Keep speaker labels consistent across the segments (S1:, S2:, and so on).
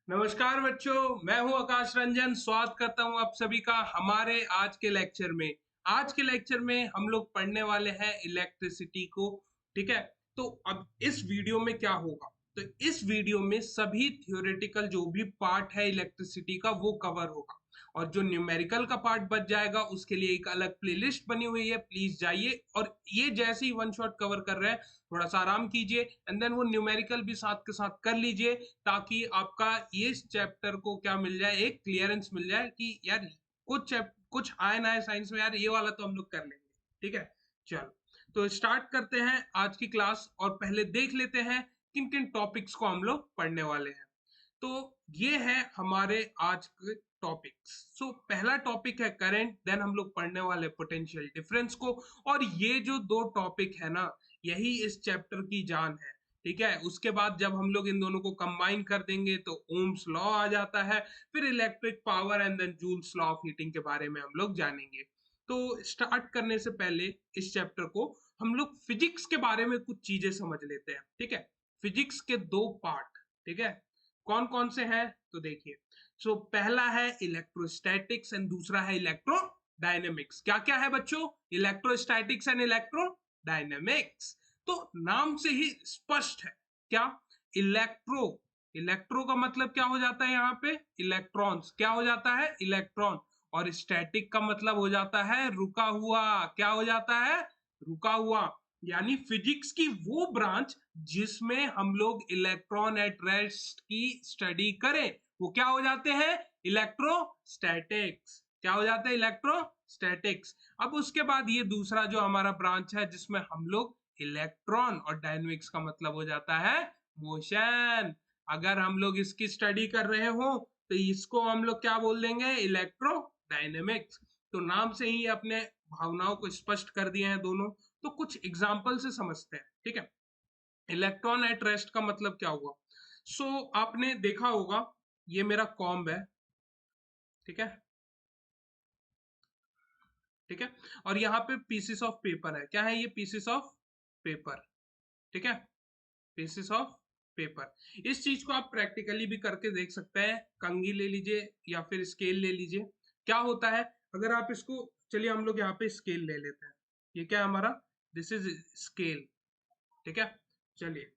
S1: नमस्कार बच्चों, मैं हूं आकाश रंजन। स्वागत करता हूं आप सभी का हमारे आज के लेक्चर में। आज के लेक्चर में हम लोग पढ़ने वाले हैं इलेक्ट्रिसिटी को। ठीक है, तो अब इस वीडियो में क्या होगा, तो इस वीडियो में सभी थियोरेटिकल जो भी पार्ट है इलेक्ट्रिसिटी का वो कवर होगा, और जो न्यूमेरिकल का पार्ट बच जाएगा उसके लिए एक अलग प्लेलिस्ट बनी हुई है, प्लीज जाइए। और ये जैसे ही वन शॉट कवर कर रहे हैं, थोड़ा सा आराम कीजिए एंड देन वो न्यूमेरिकल भी साथ के साथ कर लीजिए, ताकि आपका ये चैप्टर को क्या मिल जाए, एक क्लियरेंस मिल जाए कि यार कुछ आए ना आए साइंस में, यार ये वाला तो हम लोग कर लेंगे। ठीक है, चलो तो स्टार्ट करते हैं आज की क्लास, और पहले देख लेते हैं किन किन टॉपिक्स को हम लोग पढ़ने वाले हैं। तो ये है हमारे आज के टॉपिक्स। सो पहला टॉपिक है करंट, देन हम लोग पढ़ने वाले पोटेंशियल डिफरेंस को। और ये जो दो टॉपिक है ना, यही इस चैप्टर की जान है। ठीक है, उसके बाद जब हम लोग इन दोनों को कंबाइन कर देंगे तो ओम्स लॉ आ जाता है, फिर electric power and then Joule's law of heating के बारे में हम लोग जानेंगे। तो स्टार्ट करने से पहले इस चैप्टर को हम लोग फिजिक्स के बारे में कुछ चीजें समझ लेते हैं। ठीक है, फिजिक्स के दो पार्ट, ठीक है, कौन कौन से हैं तो देखिए। सो पहला है इलेक्ट्रोस्टैटिक्स एंड दूसरा है इलेक्ट्रोडायनेमिक्स। क्या क्या है बच्चों? Electrostatics and electrodynamics. तो नाम से ही स्पष्ट है क्या, इलेक्ट्रो, इलेक्ट्रो का मतलब क्या हो जाता है यहाँ पे, इलेक्ट्रॉन्स, क्या हो जाता है, इलेक्ट्रॉन। और स्टैटिक का मतलब हो जाता है रुका हुआ, क्या हो जाता है, रुका हुआ। यानी फिजिक्स की वो ब्रांच जिसमें हम लोग इलेक्ट्रॉन एट रेस्ट की स्टडी करें, वो क्या हो जाते हैं, इलेक्ट्रोस्टैटिक्स। क्या हो जाते हैं, इलेक्ट्रोस्टैटिक्स। अब उसके बाद ये दूसरा जो हमारा ब्रांच है जिसमें हम लोग इलेक्ट्रॉन, और डायनेमिक्स का मतलब हो जाता है मोशन। अगर हम लोग इसकी स्टडी कर रहे हो तो इसको हम लोग क्या बोल देंगे, इलेक्ट्रोडायनेमिक्स। तो नाम से ही अपने भावनाओं को स्पष्ट कर दिए हैं दोनों। तो कुछ एग्जाम्पल से समझते हैं। ठीक है, इलेक्ट्रॉन एट रेस्ट का मतलब क्या हुआ। आपने देखा होगा, ये मेरा कॉम्ब है, ठीक है, ठीक है, और यहाँ पे पीसेस ऑफ पेपर है। क्या है ये, पीसेस ऑफ पेपर। ठीक है, पीसेस ऑफ पेपर। इस चीज को आप प्रैक्टिकली भी करके देख सकते हैं। कंघी ले लीजिए या फिर स्केल ले लीजिए। क्या होता है अगर आप इसको, चलिए हम लोग यहाँ पे स्केल ले लेते हैं। ये क्या है हमारा, दिस इज स्केल। ठीक है, चलिए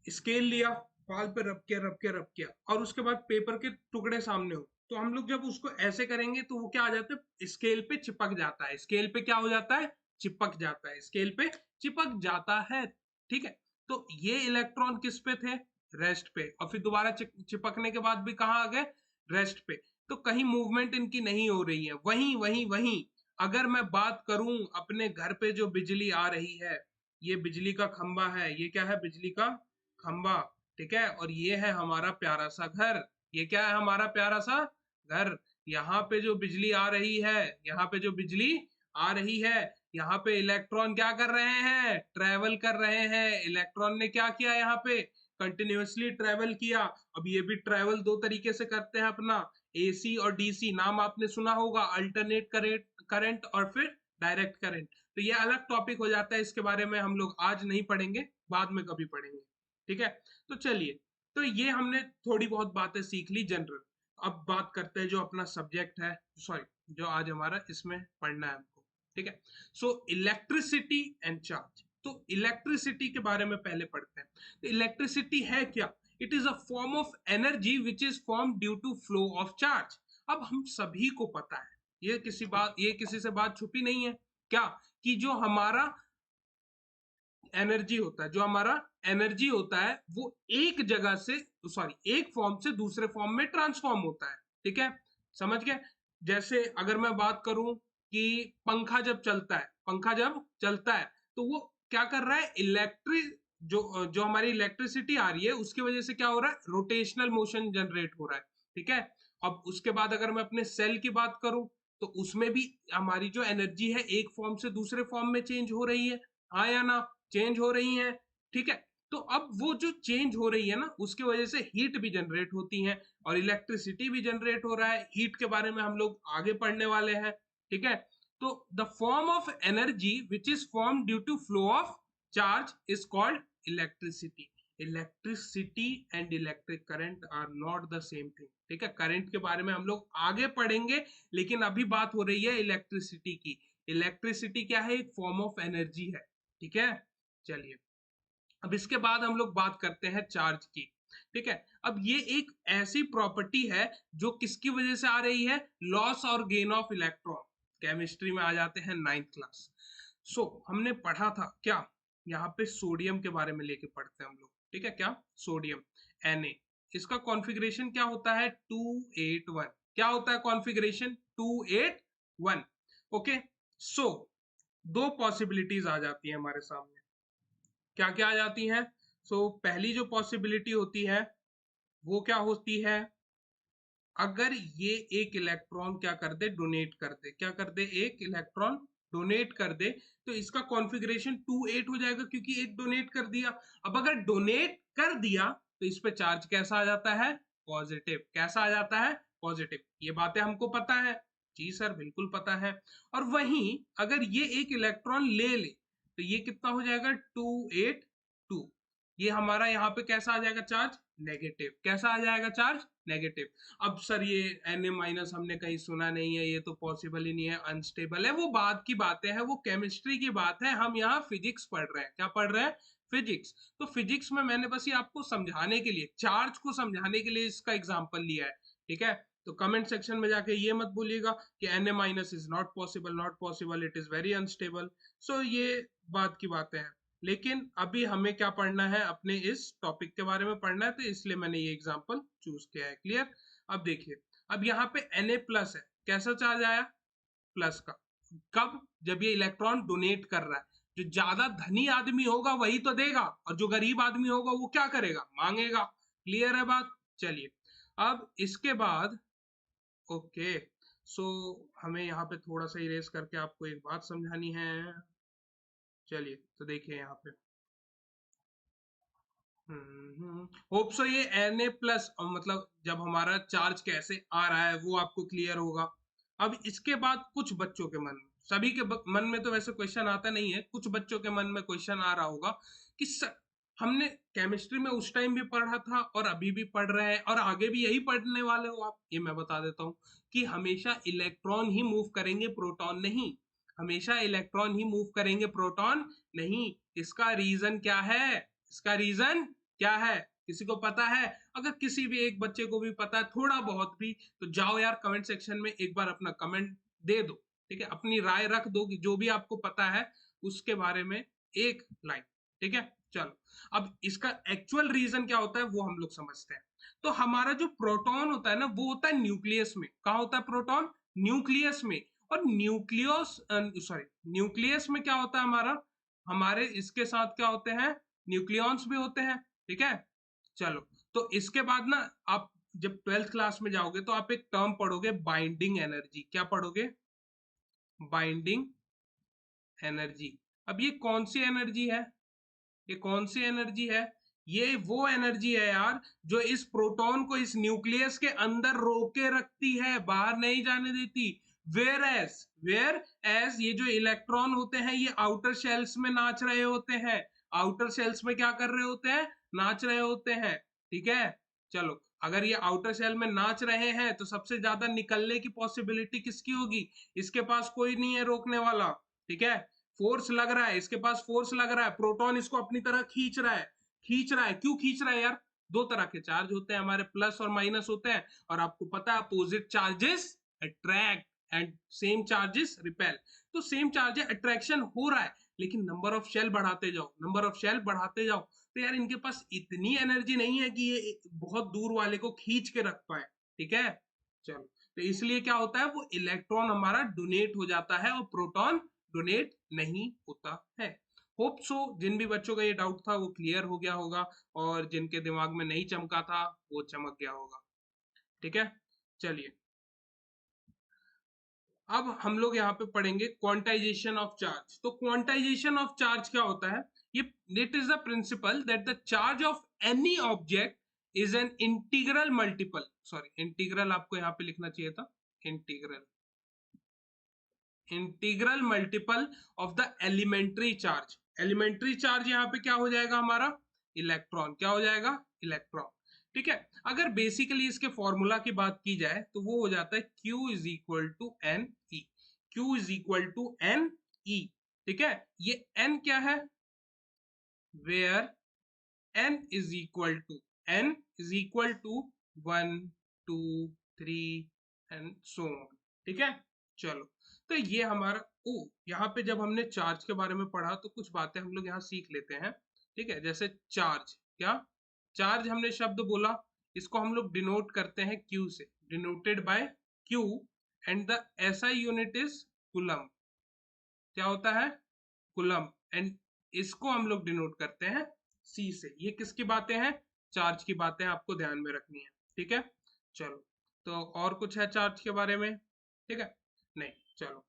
S1: स्केल लिया, पाल पे रब किया रब किया रब किया, और उसके बाद पेपर के टुकड़े सामने हो, तो हम लोग जब उसको ऐसे करेंगे तो वो क्या आ जाता है, स्केल पे चिपक जाता है। स्केल पे क्या हो जाता है, चिपक जाता है, स्केल पे चिपक जाता है। ठीक है, तो ये इलेक्ट्रॉन किस पे थे, रेस्ट पे, और फिर दोबारा चिपकने के बाद भी कहाँ आ गए, रेस्ट पे। तो कहीं मूवमेंट इनकी नहीं हो रही है। वहीं वहीं वहीं अगर मैं बात करूं अपने घर पे जो बिजली आ रही है, ये बिजली का खंबा है, ये क्या है, बिजली का खंबा। ठीक है, और ये है हमारा प्यारा सा घर। ये क्या है, हमारा प्यारा सा घर। यहाँ पे जो बिजली आ रही है, यहाँ पे जो बिजली आ रही है, यहाँ पे इलेक्ट्रॉन क्या कर रहे हैं, ट्रेवल कर रहे हैं। इलेक्ट्रॉन ने क्या किया, यहाँ पे कंटिन्यूअसली ट्रेवल किया। अब ये भी ट्रेवल दो तरीके से करते हैं अपना, एसी और डीसी। नाम आपने सुना होगा, अल्टरनेट करंट और फिर डायरेक्ट करंट। तो ये अलग टॉपिक हो जाता है, इसके बारे में हम लोग आज नहीं पढ़ेंगे, बाद में कभी पढ़ेंगे। ठीक है, तो चलिए, तो ये हमने थोड़ी बहुत बातें सीख ली जनरल। अब बात करते हैं जो अपना सब्जेक्ट है, सॉरी, जो आज हमारा इसमें पढ़ना है हमको। ठीक है, सो इलेक्ट्रिसिटी एंड चार्ज। तो इलेक्ट्रिसिटी के बारे में पहले पढ़ते हैं। तो इलेक्ट्रिसिटी है क्या, it is a form of energy which is form due to flow of charge. अब हम सभी को पता है, ये किसी से बात छुपी नहीं है क्या, कि जो हमारा एनर्जी होता है, जो हमारा एनर्जी होता है वो एक जगह से, सॉरी, एक फॉर्म से दूसरे फॉर्म में ट्रांसफॉर्म होता है। ठीक है, समझ गए। जैसे अगर मैं बात करूं कि पंखा जब चलता है तो वो क्या कर रहा है, इलेक्ट्रिक जो जो हमारी इलेक्ट्रिसिटी आ रही है उसकी वजह से क्या हो रहा है, रोटेशनल मोशन जनरेट हो रहा है। ठीक है, अब उसके बाद अगर मैं अपने सेल की बात करूं तो उसमें भी हमारी जो एनर्जी है एक फॉर्म से दूसरे फॉर्म में चेंज हो रही है, हाँ या ना, चेंज हो रही हैं। ठीक है, तो अब वो जो चेंज हो रही है ना, उसकी वजह से हीट भी जनरेट होती है और इलेक्ट्रिसिटी भी जनरेट हो रहा है। हीट के बारे में हम लोग आगे पढ़ने वाले हैं। ठीक है, तो the form of energy which is form due to flow of charge is called electricity. Electricity and electric current are not the same thing. ठीक है, करंट के बारे में हम लोग आगे पढ़ेंगे, लेकिन अभी बात हो रही है इलेक्ट्रिसिटी की। इलेक्ट्रिसिटी क्या है? एक फॉर्म ऑफ एनर्जी है। ठीक है, चलिए अब इसके बाद हम लोग बात करते हैं चार्ज की। ठीक है, अब ये एक ऐसी प्रॉपर्टी है जो किसकी वजह से आ रही है? लॉस और गेन ऑफ इलेक्ट्रॉन। केमिस्ट्री में आ जाते हैं 9th क्लास। हमने पढ़ा था क्या, यहाँ पे सोडियम के बारे में लेके पढ़ते हैं हम लोग। ठीक है, क्या? सोडियम Na, इसका कॉन्फ़िगरेशन क्या होता है? 281। क्या होता है कॉन्फ़िगरेशन? 281। ओके, सो दो पॉसिबिलिटीज आ जाती है हमारे सामने। क्या क्या आ जाती हैं? पहली जो पॉसिबिलिटी होती है वो क्या होती है? अगर ये एक इलेक्ट्रॉन क्या कर दे? डोनेट कर दे। क्या कर दे? एक इलेक्ट्रॉन डोनेट कर दे, तो इसका कॉन्फ़िगरेशन 28 हो जाएगा, क्योंकि एक डोनेट कर दिया। अब अगर डोनेट कर दिया तो इस पे चार्ज कैसा आ जाता है? पॉजिटिव। कैसा आ जाता है? पॉजिटिव। ये बातें हमको पता है। जी सर, बिल्कुल पता है। और वहीं अगर ये एक इलेक्ट्रॉन ले ले तो ये कितना हो जाएगा? 282। ये हमारा यहाँ पे कैसा आ जाएगा? Charge negative. कैसा आ जाएगा? Charge negative. अब सर ये Na- हमने कहीं सुना नहीं है, ये तो पॉसिबल ही नहीं है, अनस्टेबल है। वो बाद की बातें हैं, वो केमिस्ट्री की बात है। हम यहाँ फिजिक्स पढ़ रहे हैं। क्या पढ़ रहे हैं? फिजिक्स। तो फिजिक्स में मैंने बस ये आपको समझाने के लिए, चार्ज को समझाने के लिए इसका एग्जाम्पल लिया है। ठीक है, तो कमेंट सेक्शन में जाके ये मत बोलिएगा कि Na- is not possible, not possible, it is very unstable. ये बात की बातें हैं। लेकिन अभी हमें क्या पढ़ना है? अपने इस टॉपिक के बारे में पढ़ना है, तो इसलिए मैंने ये एग्जांपल चूज किया है। क्लियर? अब देखिए, अब यहाँ पे Na प्लस है। कैसा चार्ज आया? प्लस का। कब? जब ये इलेक्ट्रॉन डोनेट कर रहा है। जो ज्यादा धनी आदमी होगा वही तो देगा, और जो गरीब आदमी होगा वो क्या करेगा? मांगेगा। क्लियर है बात? चलिए, अब इसके बाद ओके, हमें यहाँ पे थोड़ा सा इरेज करके आपको एक बात समझानी है। चलिए, तो देखिए यहाँ पे होप सो ये Na प्लस, मतलब जब हमारा चार्ज कैसे आ रहा है वो आपको क्लियर होगा। अब इसके बाद कुछ बच्चों के मन में, सभी के मन में तो वैसे क्वेश्चन आता नहीं है, कुछ बच्चों के मन में क्वेश्चन आ रहा होगा कि सर, हमने केमिस्ट्री में उस टाइम भी पढ़ा था और अभी भी पढ़ रहे हैं और आगे भी यही पढ़ने वाले हो आप। ये मैं बता देता हूँ कि हमेशा इलेक्ट्रॉन ही मूव करेंगे, प्रोटॉन नहीं। हमेशा इलेक्ट्रॉन ही मूव करेंगे, प्रोटॉन नहीं। इसका रीजन क्या है? इसका रीजन क्या है? किसी को पता है? अगर किसी भी एक बच्चे को भी पता है थोड़ा बहुत भी, तो जाओ यार कमेंट सेक्शन में एक बार अपना कमेंट दे दो। ठीक है, अपनी राय रख दो कि जो भी आपको पता है उसके बारे में एक लाइन। ठीक है, चलो अब इसका एक्चुअल रीजन क्या होता है वो हम लोग समझते हैं। तो हमारा जो प्रोटॉन होता है ना, वो होता है न्यूक्लियस में। कहाँ होता है प्रोटॉन? न्यूक्लियस में। और न्यूक्लियस, सॉरी, न्यूक्लियस में क्या होता है हमारा? हमारे इसके साथ क्या होते हैं? न्यूक्लियॉन्स भी होते हैं। ठीक है, चलो, तो इसके बाद ना आप जब 12th क्लास में जाओगे तो आप एक टर्म पढ़ोगे, बाइंडिंग एनर्जी। क्या पढ़ोगे? Binding energy. अब ये कौन सी एनर्जी है? ये कौन सी एनर्जी है? ये वो एनर्जी है यार जो इस प्रोटॉन को इस न्यूक्लियस के अंदर रोके रखती है, बाहर नहीं जाने देती। वेयर एज ये जो इलेक्ट्रॉन होते हैं ये आउटर शेल्स में नाच रहे होते हैं। आउटर शेल्स में क्या कर रहे होते हैं? नाच रहे होते हैं। ठीक है, चलो, अगर ये आउटर शेल में नाच रहे हैं तो सबसे ज्यादा निकलने की पॉसिबिलिटी किसकी होगी? इसके पास कोई नहीं है रोकने वाला। ठीक है, फोर्स लग रहा है, इसके पास फोर्स लग रहा है, प्रोटॉन इसको अपनी तरह खींच रहा है। खींच रहा है, क्यों खींच रहा है यार? दो तरह के चार्ज होते हैं हमारे, प्लस और माइनस होते हैं, और आपको पता है opposite charges attract and same charges repel. तो सेम चार्ज अट्रैक्शन हो रहा है, लेकिन नंबर ऑफ शेल बढ़ाते जाओ, नंबर ऑफ शेल बढ़ाते जाओ, तो यार इनके पास इतनी एनर्जी नहीं है कि ये बहुत दूर वाले को खींच के रख पाए। ठीक है, चलो, तो इसलिए क्या होता है, वो इलेक्ट्रॉन हमारा डोनेट हो जाता है और प्रोटॉन डोनेट नहीं होता है। होप सो जिन भी बच्चों का ये डाउट था वो क्लियर हो गया होगा, और जिनके दिमाग में नहीं चमका था वो चमक गया होगा। ठीक है, चलिए, अब हम लोग यहाँ पे पढ़ेंगे क्वांटाइजेशन ऑफ चार्ज। तो क्वांटाइजेशन ऑफ चार्ज क्या होता है? ये it is the principle that the charge of any object is an integral multiple, sorry integral आपको यहाँ पे लिखना चाहिए था, integral, integral multiple of the elementary charge. Elementary charge यहाँ पे क्या हो जाएगा हमारा? इलेक्ट्रॉन, क्या हो जाएगा, इलेक्ट्रॉन। ठीक है, अगर बेसिकली इसके फॉर्मूला की बात की जाए तो वो हो जाता है Q is equal to N e, Q is equal to N e. ठीक है, ये n क्या है, where n is equal to, n is equal to 1 2 3 and so on. ठीक है, चलो, तो ये हमारा, ओ यहाँ पे जब हमने चार्ज के बारे में पढ़ा तो कुछ बातें हम लोग यहाँ सीख लेते हैं। ठीक है, जैसे चार्ज, क्या चार्ज हमने शब्द बोला, इसको हम लोग डिनोट करते हैं Q से, denoted by Q, and the SI unit is coulomb. क्या होता है, कूलम, एंड इसको हम लोग डिनोट करते हैं C से। ये किसकी बातें हैं, चार्ज की बातें आपको ध्यान में रखनी है। ठीक है, चलो, तो और कुछ है चार्ज के बारे में, ठीक है, नहीं, चलो,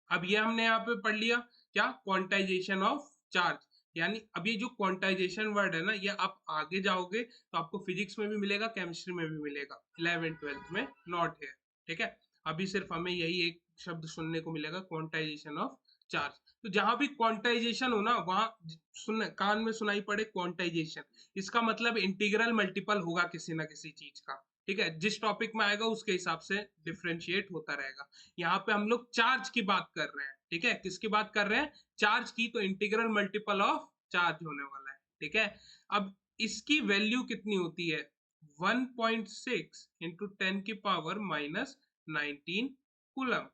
S1: अब ये हमने यहाँ पे पढ़ लिया, क्या, क्वांटाइजेशन ऑफ चार्ज। यानी अब ये जो क्वांटाइजेशन वर्ड है ना, ये आप आगे जाओगे तो आपको फिजिक्स में भी मिलेगा, केमिस्ट्री में भी मिलेगा, 11th 12th में, नॉट है। ठीक है, अभी सिर्फ हमें यही एक शब्द सुनने को मिलेगा, क्वांटाइजेशन ऑफ चार्ज। तो जहां भी क्वांटाइजेशन हो ना, वहां सुन, कान में सुनाई पड़े क्वांटाइजेशन, इसका मतलब इंटीग्रल मल्टीपल होगा किसी ना किसी चीज का। ठीक है, जिस टॉपिक में आएगा उसके हिसाब से डिफ्रेंशिएट होता रहेगा। यहाँ पे हम लोग चार्ज की बात कर रहे हैं। ठीक है, किसकी बात कर रहे हैं, चार्ज की, तो इंटीग्रल मल्टीपल ऑफ चार्ज होने वाला है। ठीक है, अब इसकी वैल्यू कितनी होती है, 1.6 इंटू 10 की पावर माइनस 19 कूलम।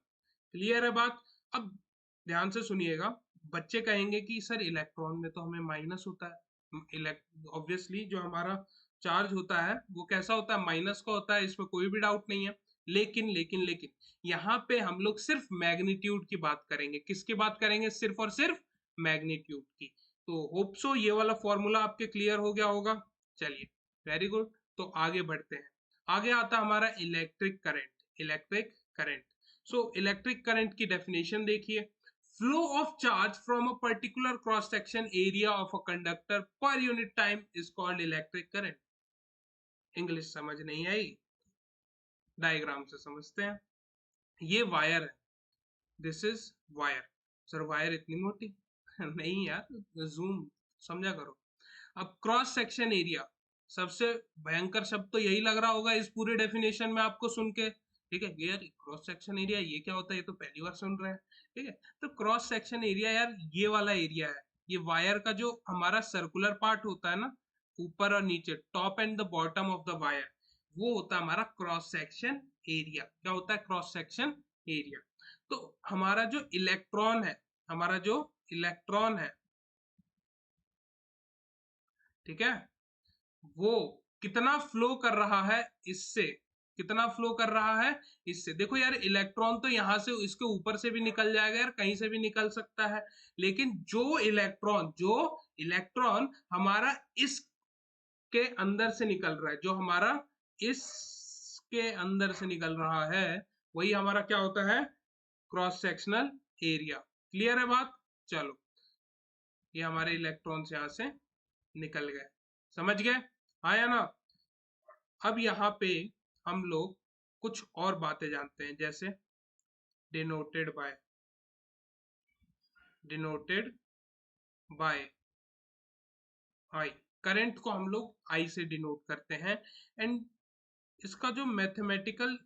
S1: क्लियर है बात। अब ध्यान से सुनिएगा, बच्चे कहेंगे कि सर इलेक्ट्रॉन में तो हमें माइनस होता है, ऑब्वियसली जो हमारा चार्ज होता है वो कैसा होता है, माइनस का होता है, इसमें कोई भी डाउट नहीं है। लेकिन लेकिन लेकिन यहाँ पे हम लोग सिर्फ मैग्नीट्यूड की बात करेंगे, किसकी बात करेंगे, सिर्फ और सिर्फ मैग्नीट्यूड की। तो होप सो ये वाला फॉर्मूला आपके क्लियर हो गया होगा। चलिए, वेरी गुड, तो आगे बढ़ते हैं। आगे आता हमारा electric current, electric current. So electric current की डेफिनेशन देखिए, flow of charge from a particular cross section area of a conductor पर unit time is called electric current. English समझ नहीं आई, डायग्राम से समझते हैं। ये वायर है, this is wire. Sir wire इतनी मोटी नहीं यार, जूम समझा करो। अब क्रॉस सेक्शन एरिया, सबसे भयंकर शब्द तो यही लग रहा होगा इस पूरे डेफिनेशन में आपको सुन के। ठीक है, यार क्रॉस सेक्शन एरिया ये क्या होता है, ये तो पहली बार सुन रहे हैं। ठीक है, तो क्रॉस सेक्शन एरिया यार ये वाला एरिया है, ये वायर का जो हमारा सर्कुलर पार्ट होता है ना, ऊपर और नीचे, top and the bottom of the wire, वो होता है हमारा क्रॉस सेक्शन एरिया। क्या होता है, क्रॉस सेक्शन एरिया। तो हमारा जो इलेक्ट्रॉन है, हमारा जो इलेक्ट्रॉन है, ठीक है, वो कितना फ्लो कर रहा है इससे, कितना फ्लो कर रहा है इससे। देखो यार, इलेक्ट्रॉन तो यहां से, इसके ऊपर से भी निकल जाएगा यार, कहीं से भी निकल सकता है, लेकिन जो इलेक्ट्रॉन हमारा इसके अंदर से निकल रहा है, जो हमारा इसके अंदर से निकल रहा है, वही हमारा क्या होता है, क्रॉस सेक्शनल एरिया। क्लियर है बात, चलो, ये हमारे इलेक्ट्रॉन से यहां से निकल गए, समझ गए, आया ना। अब यहाँ पे हम लोग कुछ और बातें जानते हैं, जैसे denoted by, denoted by I, current को हम लोग आई से डिनोट करते हैं। एंड इसका जो मैथमेटिकल,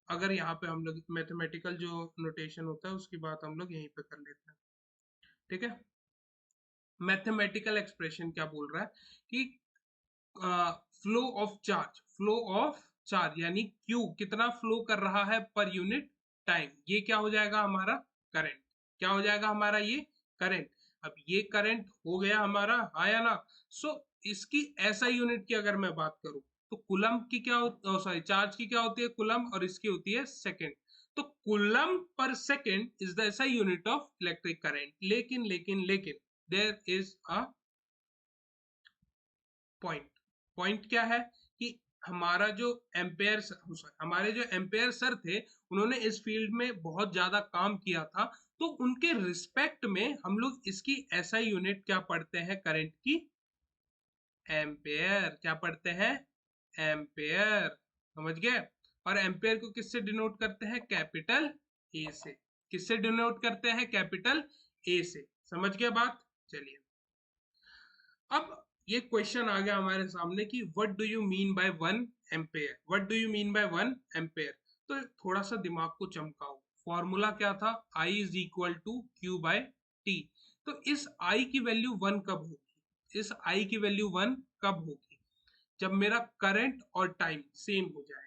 S1: अगर यहाँ पे हम लोग मैथमेटिकल जो नोटेशन होता है उसकी बात हम लोग यहीं पे कर लेते हैं। ठीक है, मैथमेटिकल एक्सप्रेशन क्या बोल रहा है कि flow of charge, flow of charge यानी क्यू कितना फ्लो कर रहा है पर यूनिट टाइम, ये क्या हो जाएगा हमारा करंट, क्या हो जाएगा हमारा ये करंट। अब ये करंट हो गया हमारा, आया ना। सो इसकी ऐसा यूनिट की अगर मैं बात करूं तो कुलम की क्या, सॉरी, चार्ज की क्या होती है, कुलम, और इसकी होती है सेकंड। तो coulomb per second is the ऐसा यूनिट ऑफ इलेक्ट्रिक करंट। लेकिन लेकिन लेकिन there is a point. Point क्या है कि हमारा जो एम्पेयर, हमारे जो एम्पेयर सर थे, उन्होंने इस फील्ड में बहुत ज्यादा काम किया था, तो उनके रिस्पेक्ट में हम लोग इसकी ऐसा यूनिट क्या पढ़ते हैं करंट की, एम्पेयर। क्या पढ़ते हैं, एम्पेयर, समझ गए। और एम्पेयर को किससे डिनोट करते हैं, कैपिटल ए से। किससे डिनोट करते हैं, कैपिटल ए से, समझ गए बात। चलिए, अब ये क्वेश्चन आ गया हमारे सामने कि what do you mean bye 1 ampere, what do you mean bye 1 ampere. तो थोड़ा सा दिमाग को चमकाओ, फॉर्मूला क्या था, I is equal to q by t. तो इस I की वैल्यू 1 कब होगी, इस I की वैल्यू 1 कब होगी, जब मेरा करंट और टाइम सेम हो जाएगा,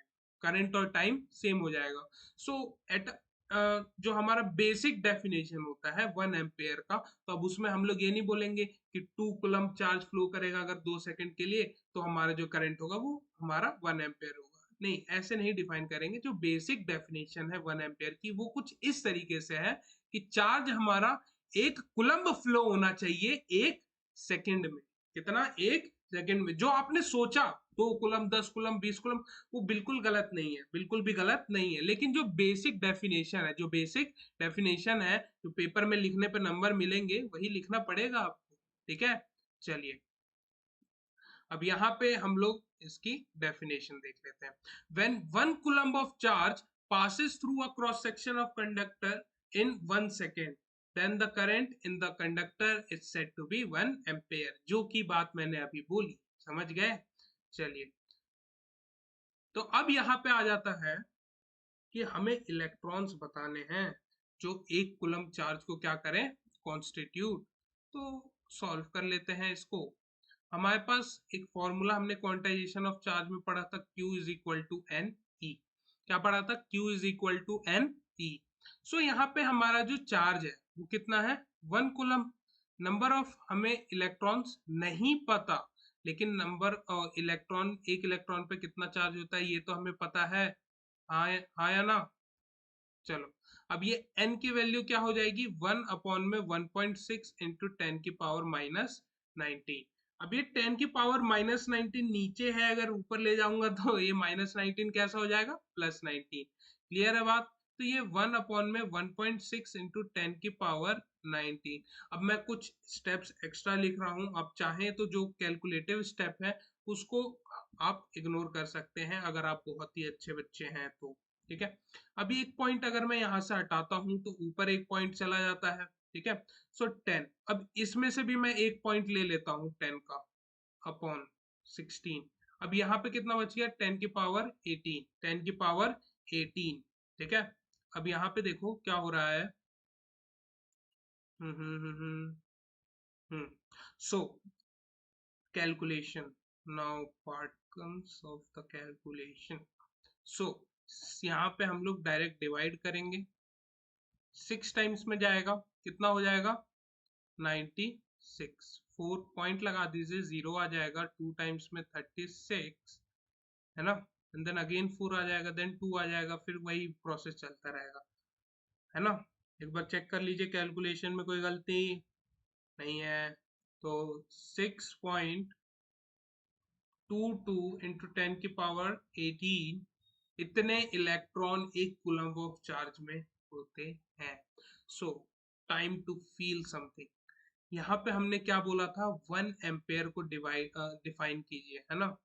S1: करंट और टाइम सेम हो जाएगा। सो एट जो हमारा बेसिक डेफिनेशन होता है 1 एम्पेयर का, तो अब उसमें हम लोग ये नहीं बोलेंगे कि 2 कूलम चार्ज फ्लो करेगा अगर 2 सेकंड के लिए, तो हमारा जो करंट होगा वो हमारा 1 एम्पेयर होगा। नहीं, ऐसे नहीं डिफाइन करेंगे। जो बेसिक डेफिनेशन है 1 एम्पेयर की, वो कुछ इस तरीके से है कि चार्ज हमारा 1 कूलम फ्लो होना चाहिए 1 सेकंड में। कितना, 1 सेकंड में। जो आपने सोचा 2 कूलम, 10 कूलम, 20 कूलम, वो बिल्कुल गलत नहीं है, बिल्कुल भी गलत नहीं है। लेकिन जो बेसिक डेफिनेशन है, जो बेसिक डेफिनेशन है, जो पेपर में लिखने पे नंबर मिलेंगे, वही लिखना पड़ेगा आपको। ठीक है, चलिए अब यहाँ पे हम लोग इसकी डेफिनेशन देख लेते हैं। When 1 coulomb of charge passes through a cross section of conductor in 1 second, then the current in the conductor is said to be 1 ampere. जो की बात मैंने अभी बोली, समझ गए। चलिए, तो अब यहाँ पे आ जाता है कि हमें इलेक्ट्रॉन्स बताने हैं जो 1 कूलम चार्ज को क्या करें, कॉन्स्टिट्यूट। तो सॉल्व कर लेते हैं इसको। हमारे पास एक फॉर्मूला हमने क्वांटाइजेशन ऑफ चार्ज में पढ़ा था, Q is equal to N E. क्या पढ़ा था, Q is equal to N E. So यहाँ पे हमारा जो चार्ज है वो कितना है, 1 कूलम। नंबर ऑफ हमें इलेक्ट्रॉन्स नहीं पता, लेकिन नंबर इलेक्ट्रॉन, एक इलेक्ट्रॉन पे कितना चार्ज होता है ये तो हमें पता है। हाँ, हाँ या ना। चलो, अब ये n की वैल्यू क्या हो जाएगी, 1/1.6 इंटू 10⁻⁻19। अब ये 10⁻⁻19 नीचे है, अगर ऊपर ले जाऊंगा तो ये -19 कैसा हो जाएगा, +19। क्लियर है बात। तो ये 1/1.6 इंटू 10⁻19। अब मैं कुछ स्टेप्स एक्स्ट्रा लिख रहा हूँ, आप चाहें तो जो कैलकुलेटिव स्टेप है उसको आप इग्नोर कर सकते हैं, अगर आप बहुत ही अच्छे बच्चे हैं तो। ठीक है, अभी एक पॉइंट अगर मैं यहां से हटाता हूं तो ऊपर एक पॉइंट चला जाता है। ठीक है, सो 10, अब इसमें से भी मैं एक पॉइंट ले लेता हूं 10 का अपॉन 16। अब यहाँ पे कितना बच गया, 10⁻18, 10⁻18। ठीक है, अब यहाँ पे देखो क्या हो रहा है। So calculation, now part comes of the calculation. So यहाँ पे हम लोग डायरेक्ट डिवाइड करेंगे, 6 टाइम्स में जाएगा, कितना हो जाएगा, 96। 4 पॉइंट लगा दीजिए, 0 आ जाएगा। 2 टाइम्स में 36 है ना, एंड देन अगेन 4 आ जाएगा, देन 2 आ जाएगा, फिर वही प्रोसेस चलता रहेगा, है ना। एक बार चेक कर लीजिए कैलकुलेशन में कोई गलती नहीं है। तो 6.22 इंटू 10⁻18 इतने इलेक्ट्रॉन 1 कूलम ऑफ चार्ज में होते हैं। So time to feel something. यहाँ पे हमने क्या बोला था, 1 एम्पेयर को डिफाइन कीजिए, है ना।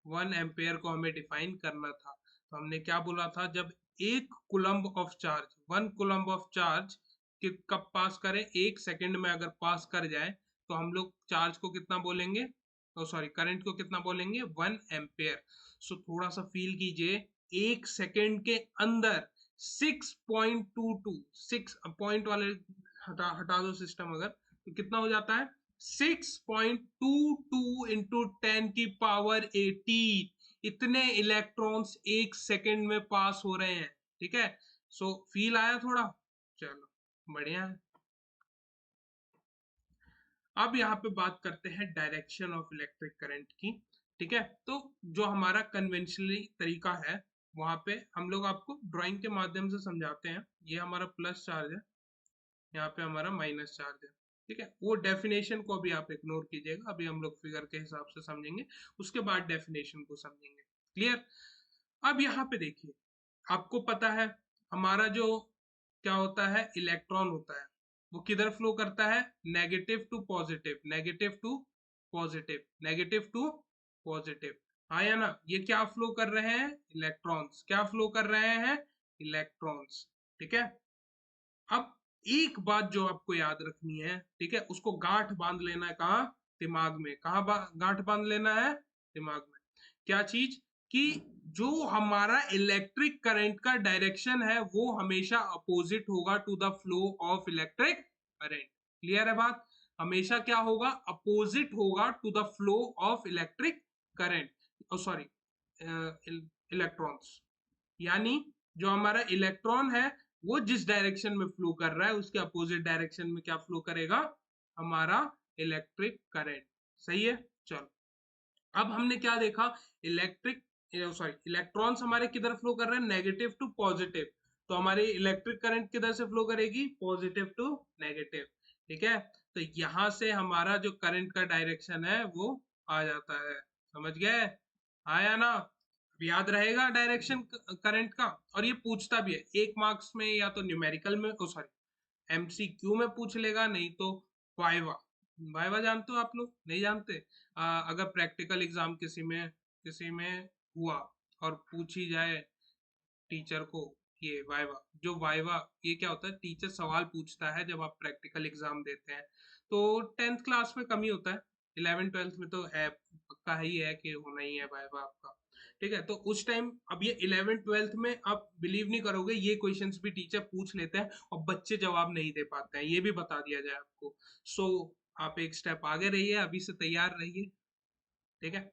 S1: 1 एम्पेयर को हमें डिफाइन करना था, तो हमने क्या बोला था, जब 1 coulomb of charge, 1 coulomb of charge कब पास करें, 1 सेकंड में अगर पास कर जाए तो हम लोग चार्ज को कितना बोलेंगे, सॉरी करंट को कितना बोलेंगे, 1 एम्पेयर। सो थोड़ा सा फील कीजिए, 1 सेकंड के अंदर 6.22, 6 पॉइंट वाले हटा दो सिस्टम अगर, तो कितना हो जाता है, 6.22 इंटू 10⁻18। इतने इलेक्ट्रॉन्स 1 सेकंड में पास हो रहे हैं। ठीक है, सो फील आया थोड़ा, चलो बढ़िया है। अब यहाँ पे बात करते हैं डायरेक्शन ऑफ इलेक्ट्रिक करंट की। ठीक है, तो जो हमारा कन्वेंशनली तरीका है, वहां पे हम लोग आपको ड्राइंग के माध्यम से समझाते हैं। ये हमारा प्लस चार्ज है, यहाँ पे हमारा माइनस चार्ज है। ठीक है, वो डेफिनेशन को अभी आप इग्नोर कीजिएगा, अभी हम लोग फिगर के हिसाब से समझेंगे, उसके बाद डेफिनेशन को समझेंगे। क्लियर। अब यहाँ पे देखिए, आपको पता है हमारा जो क्या होता है, इलेक्ट्रॉन होता है, वो किधर फ्लो करता है, negative to positive, negative to positive, negative to positive. हाँ या ना, ये क्या फ्लो कर रहे हैं, इलेक्ट्रॉन्स। क्या फ्लो कर रहे हैं, इलेक्ट्रॉन्स। ठीक है, अब एक बात जो आपको याद रखनी है, ठीक है, उसको गांठ बांध लेना है, कहाँ, दिमाग में। कहाँ गांठ बांध लेना है? दिमाग में। क्या चीज? कि जो हमारा इलेक्ट्रिक करंट का डायरेक्शन है वो हमेशा अपोजिट होगा to the flow of electric current. Clear है बात? हमेशा क्या होगा? अपोजिट होगा to the flow of electric current, sorry electrons. यानी जो हमारा इलेक्ट्रॉन है वो जिस डायरेक्शन में फ्लो कर रहा है उसके अपोजिट डायरेक्शन में क्या फ्लो करेगा? हमारा इलेक्ट्रिक करंट। सही है? चलो, अब हमने क्या देखा? इलेक्ट्रॉन्स हमारे किधर फ्लो कर रहे हैं? Negative to positive. तो हमारी इलेक्ट्रिक करंट किधर से फ्लो करेगी? Positive to negative. ठीक है? तो यहां से हमारा जो करंट का डायरेक्शन है वो आ जाता है। समझ गए? आया ना? याद रहेगा डायरेक्शन करंट का। और ये पूछता भी है 1 मार्क्स में, या तो न्यूमेरिकल में, सॉरी एमसीक्यू में पूछ लेगा, नहीं तो वाइवा। वाइवा जानते हो आप लोग? नहीं जानते? अगर प्रैक्टिकल एग्जाम किसी में हुआ और पूछी जाए टीचर को, ये वाइवा, जो वाइवा ये क्या होता है? टीचर सवाल पूछता है जब आप प्रैक्टिकल एग्जाम देते हैं। तो 10th क्लास में कम ही होता है, 11 12th में तो है, पक्का ही है कि होना ही है वाइवा आपका। ठीक है? तो उस टाइम, अब ये 11 12th में आप बिलीव नहीं करोगे, ये क्वेश्चंस भी टीचर पूछ लेते हैं और बच्चे जवाब नहीं दे पाते हैं, ये भी बता दिया जाए आपको। सो आप एक स्टेप आगे रहिए, अभी से तैयार रहिए। ठीक है?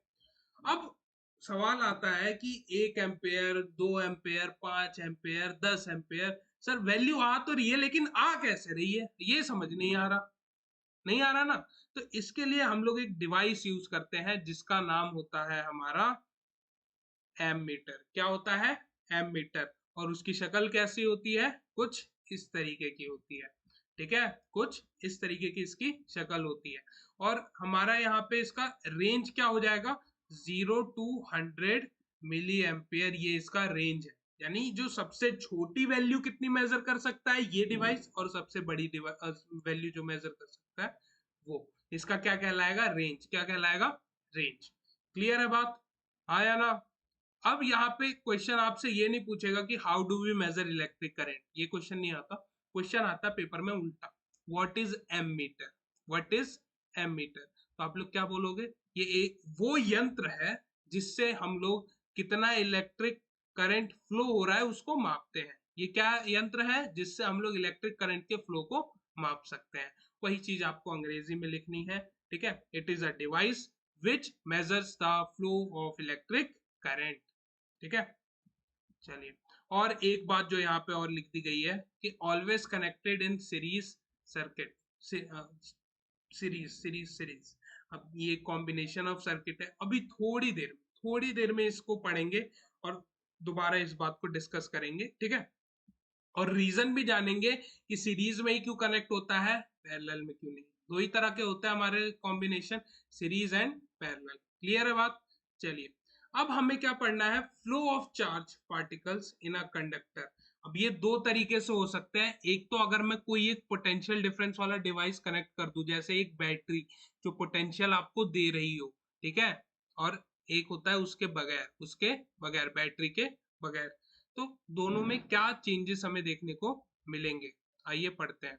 S1: अब सवाल आता है कि 1 ampere, 2 ampere, 5 ampere, 10 ampere, sir value आ तो रही है लेकिन आ कैसे रही है, ये समझ नहीं आ रहा। नहीं आ रहा ना? तो इसके लिए हम लोग एक डिवाइस यूज करते हैं जिसका नाम होता है हमारा एमीटर। क्या होता है? एमीटर। और उसकी शक्ल कैसी होती है? कुछ इस तरीके की होती है। ठीक है? कुछ इस तरीके की इसकी शक्ल होती है। और हमारा यहाँ पे इसका रेंज क्या हो जाएगा? 0 to 100 मिली एम्पियर, ये इसका रेंज है। यानी जो सबसे छोटी वैल्यू कितनी मेजर कर सकता है ये डिवाइस, और सबसे बड़ी वैल्यू जो मेजर कर सकता है वो, इसका क्या कहलाएगा? रेंज। क्या कहलाएगा? रेंज। क्लियर है बात? आया ना? अब यहाँ पे क्वेश्चन आपसे ये नहीं पूछेगा कि how do we measure electric current, ये क्वेश्चन नहीं आता। क्वेश्चन आता है पेपर में उल्टा, what is ammeter? What is ammeter? तो आप लोग क्या बोलोगे? ये एक वो यंत्र है जिससे हम लोग कितना इलेक्ट्रिक करंट फ्लो हो रहा है उसको मापते हैं। ये क्या यंत्र है जिससे हम लोग इलेक्ट्रिक करंट के फ्लो को माप सकते हैं? वही चीज आपको अंग्रेजी में लिखनी है। ठीक है? It is a device which measures the flow of electric current. ठीक है? चलिए, और एक बात जो यहाँ पे और लिख दी गई है कि always connected in series circuit. Series. अब ये कॉम्बिनेशन ऑफ सर्किट है। अभी थोड़ी देर में इसको पढ़ेंगे और दोबारा इस बात को डिस्कस करेंगे। ठीक है? और रीजन भी जानेंगे कि सीरीज में ही क्यों कनेक्ट होता है, पैरेलल में क्यों नहीं। दो ही तरह के होते हैं हमारे combination, series and parallel. Clear है बात? चलिए, अब हमें क्या पढ़ना है? Flow of charge particles in a conductor. अब ये दो तरीके से हो सकते हैं। एक तो अगर मैं कोई एक पोटेंशियल डिफरेंस वाला डिवाइस कनेक्ट कर दूं, जैसे एक बैटरी जो पोटेंशियल आपको दे रही हो, ठीक है, और एक होता है उसके बगैर बैटरी के बगैर। तो दोनों में क्या चेंजेस हमें देखने को मिलेंगे, आइए पढ़ते हैं।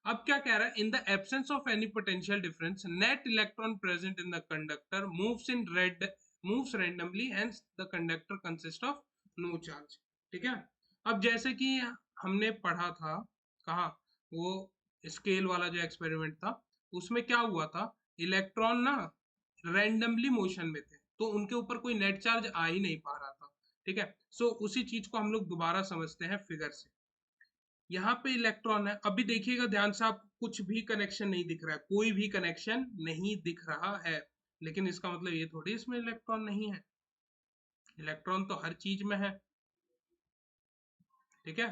S1: अब क्या कह रहा है? In the absence of any potential difference, net electron present in the conductor moves randomly, hence the conductor consist of no charge. ठीक है? अब जैसे कि हमने पढ़ा था, कहा वो स्केल वाला जो एक्सपेरिमेंट था, उसमें क्या हुआ था? इलेक्ट्रॉन ना रैंडमली मोशन में थे, तो उनके ऊपर कोई नेट चार्ज आ ही नहीं पा रहा था। ठीक है? सो उसी चीज को हम लोग दोबारा समझते हैं फिगर से। यहाँ पे इलेक्ट्रॉन है, अभी देखिएगा ध्यान से, आप कुछ भी कनेक्शन नहीं दिख रहा है, कोई भी कनेक्शन नहीं दिख रहा है, लेकिन इसका मतलब ये थोड़ी इसमें इलेक्ट्रॉन नहीं है। इलेक्ट्रॉन तो हर चीज में है। ठीक है?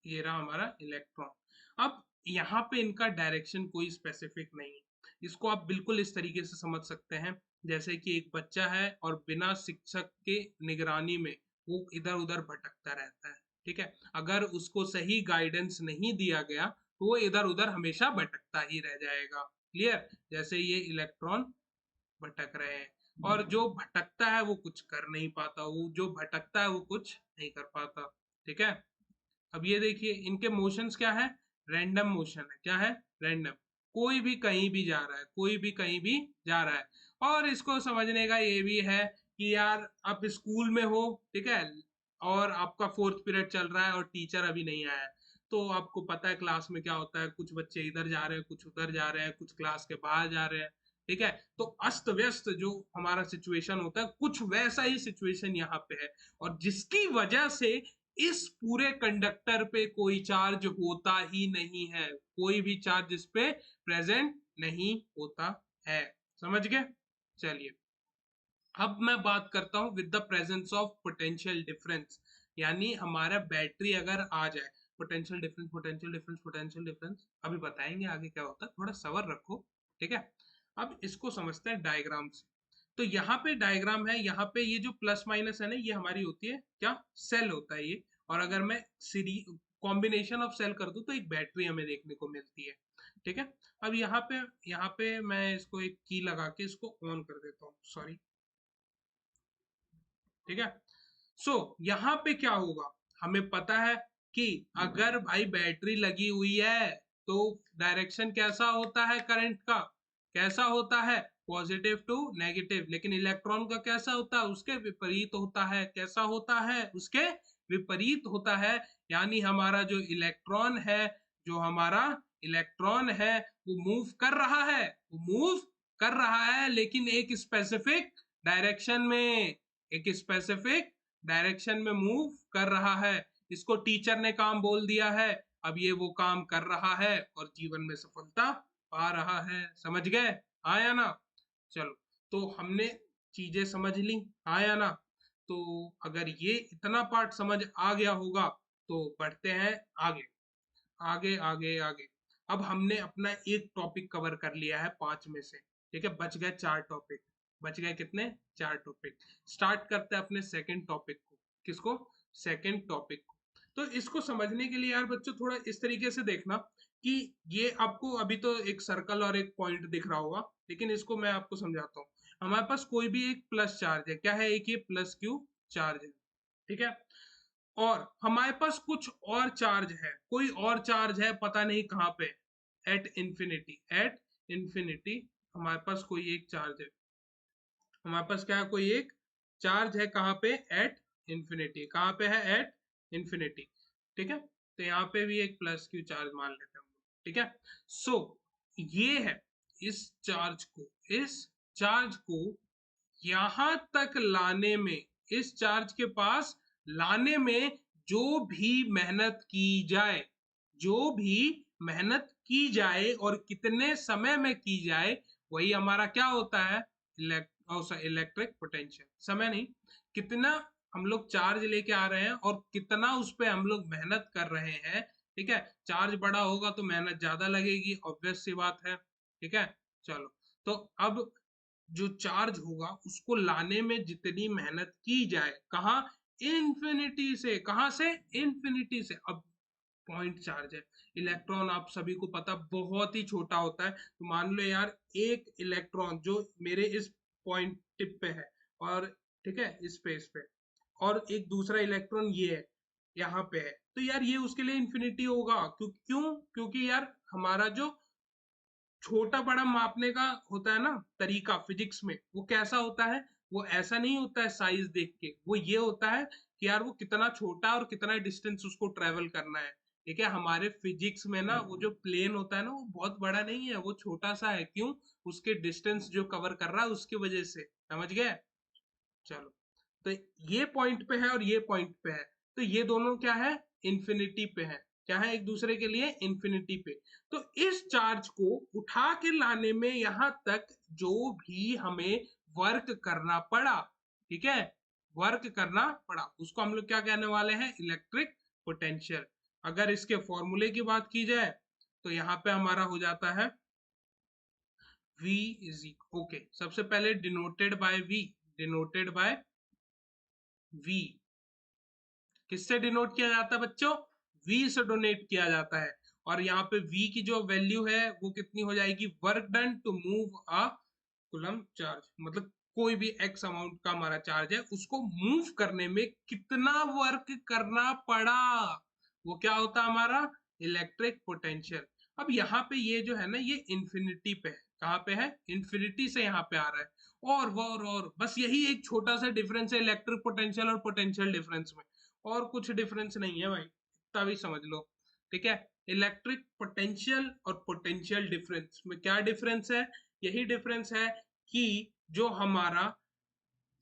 S1: ये रहा हमारा इलेक्ट्रॉन। अब यहाँ पे इनका डायरेक्शन कोई स्पेसिफिक नहीं है। इसको आप बिल्कुल इस तरीके से समझ सकते हैं जैसे कि एक बच्चा है और बिना शिक्षक के निगरानी में वो इधर उधर भटकता रहता है। ठीक है? अगर उसको सही गाइडेंस नहीं दिया गया तो वो इधर उधर हमेशा भटकता ही रह जाएगा। क्लियर? जैसे ये इलेक्ट्रॉन भटक रहे हैं, और जो भटकता है वो कुछ कर नहीं पाता, वो जो भटकता है वो कुछ नहीं कर पाता। ठीक है? अब ये देखिए इनके मोशंस क्या है? रैंडम मोशन है। क्या है? रैंडम। कोई भी कहीं भी जा रहा है, कोई भी कहीं भी जा रहा है। और इसको समझने का ये भी है कि यार आप स्कूल में हो, ठीक है, और आपका फोर्थ पीरियड चल रहा है और टीचर अभी नहीं आया है, तो आपको पता है क्लास में क्या होता है, कुछ बच्चे इधर जा रहे हैं, कुछ उधर जा रहे हैं, कुछ क्लास के बाहर जा रहे हैं, ठीक है। तो अस्त व्यस्त जो हमारा सिचुएशन होता है, कुछ वैसा ही सिचुएशन यहाँ पे है, और जिसकी वजह से इस पूरे कंडक्टर पे कोई चार्ज होता ही नहीं है, कोई भी चार्ज इस पे प्रेजेंट नहीं होता है। समझ गए? चलिए, अब मैं बात करता हूं with the presence of potential difference, यानी हमारा बैटरी अगर आ जाए, potential difference, potential difference, potential difference अभी बताएंगे आगे क्या होता है, थोड़ा सबर रखो, ठीक है। अब इसको समझते हैं डायग्राम से। तो यहाँ पे डायग्राम है, यहाँ पे ये जो प्लस माइनस है ना, ये हमारी होती है क्या, सेल होता है ये। और अगर मैं सीरी कॉम्बिनेशन ऑफ सेल कर दूं तो एक बैटरी हमें देखने को मिलती है, ठीक है। अब यहाँ पे मैं इसको एक की लगा के इसको ऑन कर देता हूँ, सॉरी, ठीक है। सो यहाँ पे क्या होगा, हमें पता है कि अगर भाई बैटरी लगी हुई है तो डायरेक्शन कैसा होता है करंट का, कैसा होता है, पॉजिटिव टू नेगेटिव। लेकिन इलेक्ट्रॉन का कैसा होता है, उसके विपरीत होता है। कैसा होता है, उसके विपरीत होता है। यानी हमारा जो इलेक्ट्रॉन है, जो हमारा इलेक्ट्रॉन है, वो मूव कर रहा है, वो मूव कर रहा है, लेकिन एक स्पेसिफिक डायरेक्शन में, एक स्पेसिफिक डायरेक्शन में मूव कर रहा है। इसको टीचर ने काम बोल दिया है, अब ये वो काम कर रहा है और जीवन में सफलता पा रहा है। समझ गए? आया ना? चलो, तो हमने चीजें समझ ली, आया ना? तो अगर ये इतना पार्ट समझ आ गया होगा तो बढ़ते हैं आगे, आगे आगे आगे। अब हमने अपना एक टॉपिक कवर कर लिया है 5 में से, ठीक है, बच गए 4 टॉपिक। बच गए कितने? 4 टॉपिक। स्टार्ट करते हैं अपने सेकंड टॉपिक को। किसको? सेकंड टॉपिक को। तो इसको समझने के लिए यार बच्चों थोड़ा इस तरीके से देखना कि ये आपको अभी तो एक सर्कल और एक पॉइंट दिख रहा होगा, लेकिन इसको मैं आपको समझाता हूँ। हमारे पास कोई भी एक प्लस चार्ज है, क्या है, एक ये प्लस क्यू चार्ज है, ठीक है। और हमारे पास कुछ और चार्ज है, कोई और चार्ज है, पता नहीं कहाँ पे, एट इंफिनिटी, एट इंफिनिटी हमारे पास कोई एक चार्ज है। हमारे पास क्या है, कोई एक चार्ज है, कहाँ पे, एट इंफिनिटी। कहाँ पे है, एट इंफिनिटी, ठीक है। तो यहाँ पे भी एक प्लस क्यू चार्ज मान लेते हैं हम लोग, ठीक है। सो ये है, इस चार्ज को, इस चार्ज को यहां तक लाने में, इस चार्ज के पास लाने में जो भी मेहनत की जाए, जो भी मेहनत की जाए और कितने समय में की जाए, वही हमारा क्या होता है, इलेक्ट्रिक पोटेंशियल। समय नहीं, कितना हम लोग चार्ज लेके आ रहे हैं और कितना उस पर हम लोग मेहनत कर रहे हैं, ठीक है। चार्ज बड़ा होगा तो मेहनत ज्यादा लगेगी, ऑब्वियस सी बात है, ठीक है। चलो, तो अब जो चार्ज होगा उसको लाने में जितनी मेहनत की जाए, कहा, इन्फिनिटी से। कहां से? इन्फिनिटी से। अब पॉइंट चार्ज है, इलेक्ट्रॉन आप सभी को पता बहुत ही छोटा होता है। तो मान लो यार एक इलेक्ट्रॉन जो मेरे इस पॉइंट टिप पे है, और ठीक है, इस पे, और एक दूसरा इलेक्ट्रॉन ये है, यहाँ पे है, तो यार ये उसके लिए इन्फिनिटी होगा। क्यों? क्योंकि यार हमारा जो छोटा बड़ा मापने का होता है ना तरीका फिजिक्स में, वो कैसा होता है, वो ऐसा नहीं होता है साइज देख के, वो ये होता है कि यार वो कितना छोटा और कितना डिस्टेंस उसको ट्रेवल करना है, ठीक है। हमारे फिजिक्स में ना वो जो प्लेन होता है ना, वो बहुत बड़ा नहीं है, वो छोटा सा है। क्यों? उसके डिस्टेंस जो कवर कर रहा है उसकी वजह से। समझ गए? चलो, तो ये पॉइंट पे है और ये पॉइंट पे है, तो ये दोनों क्या है, इंफिनिटी पे है। क्या है, एक दूसरे के लिए इंफिनिटी पे। तो इस चार्ज को उठा के लाने में यहां तक जो भी हमें वर्क करना पड़ा, ठीक है, वर्क करना पड़ा, उसको हम लोग क्या कहने वाले हैं, इलेक्ट्रिक पोटेंशियल। अगर इसके फॉर्मूले की बात की जाए तो यहाँ पे हमारा हो जाता है V इज ओके, सबसे पहले denoted by V, denoted by V। किससे डिनोट किया जाता है बच्चों? V से डोनेट किया जाता है। और यहाँ पे V की जो वैल्यू है वो कितनी हो जाएगी, work done to move a coulomb charge. मतलब कोई भी x अमाउंट का हमारा चार्ज है, उसको मूव करने में कितना वर्क करना पड़ा, वो क्या होता है हमारा, इलेक्ट्रिक पोटेंशियल। अब यहाँ पे ये जो है ना, ये इन्फिनिटी पे है। कहाँ पे है? इन्फिनिटी से यहाँ पे आ रहा है। और बस यही एक छोटा सा डिफरेंस है इलेक्ट्रिक पोटेंशियल और पोटेंशियल डिफरेंस में, और कुछ डिफरेंस नहीं है भाई, इतना भी समझ लो। ठीक है, इलेक्ट्रिक पोटेंशियल और पोटेंशियल डिफरेंस में क्या डिफरेंस है? यही डिफरेंस है कि जो हमारा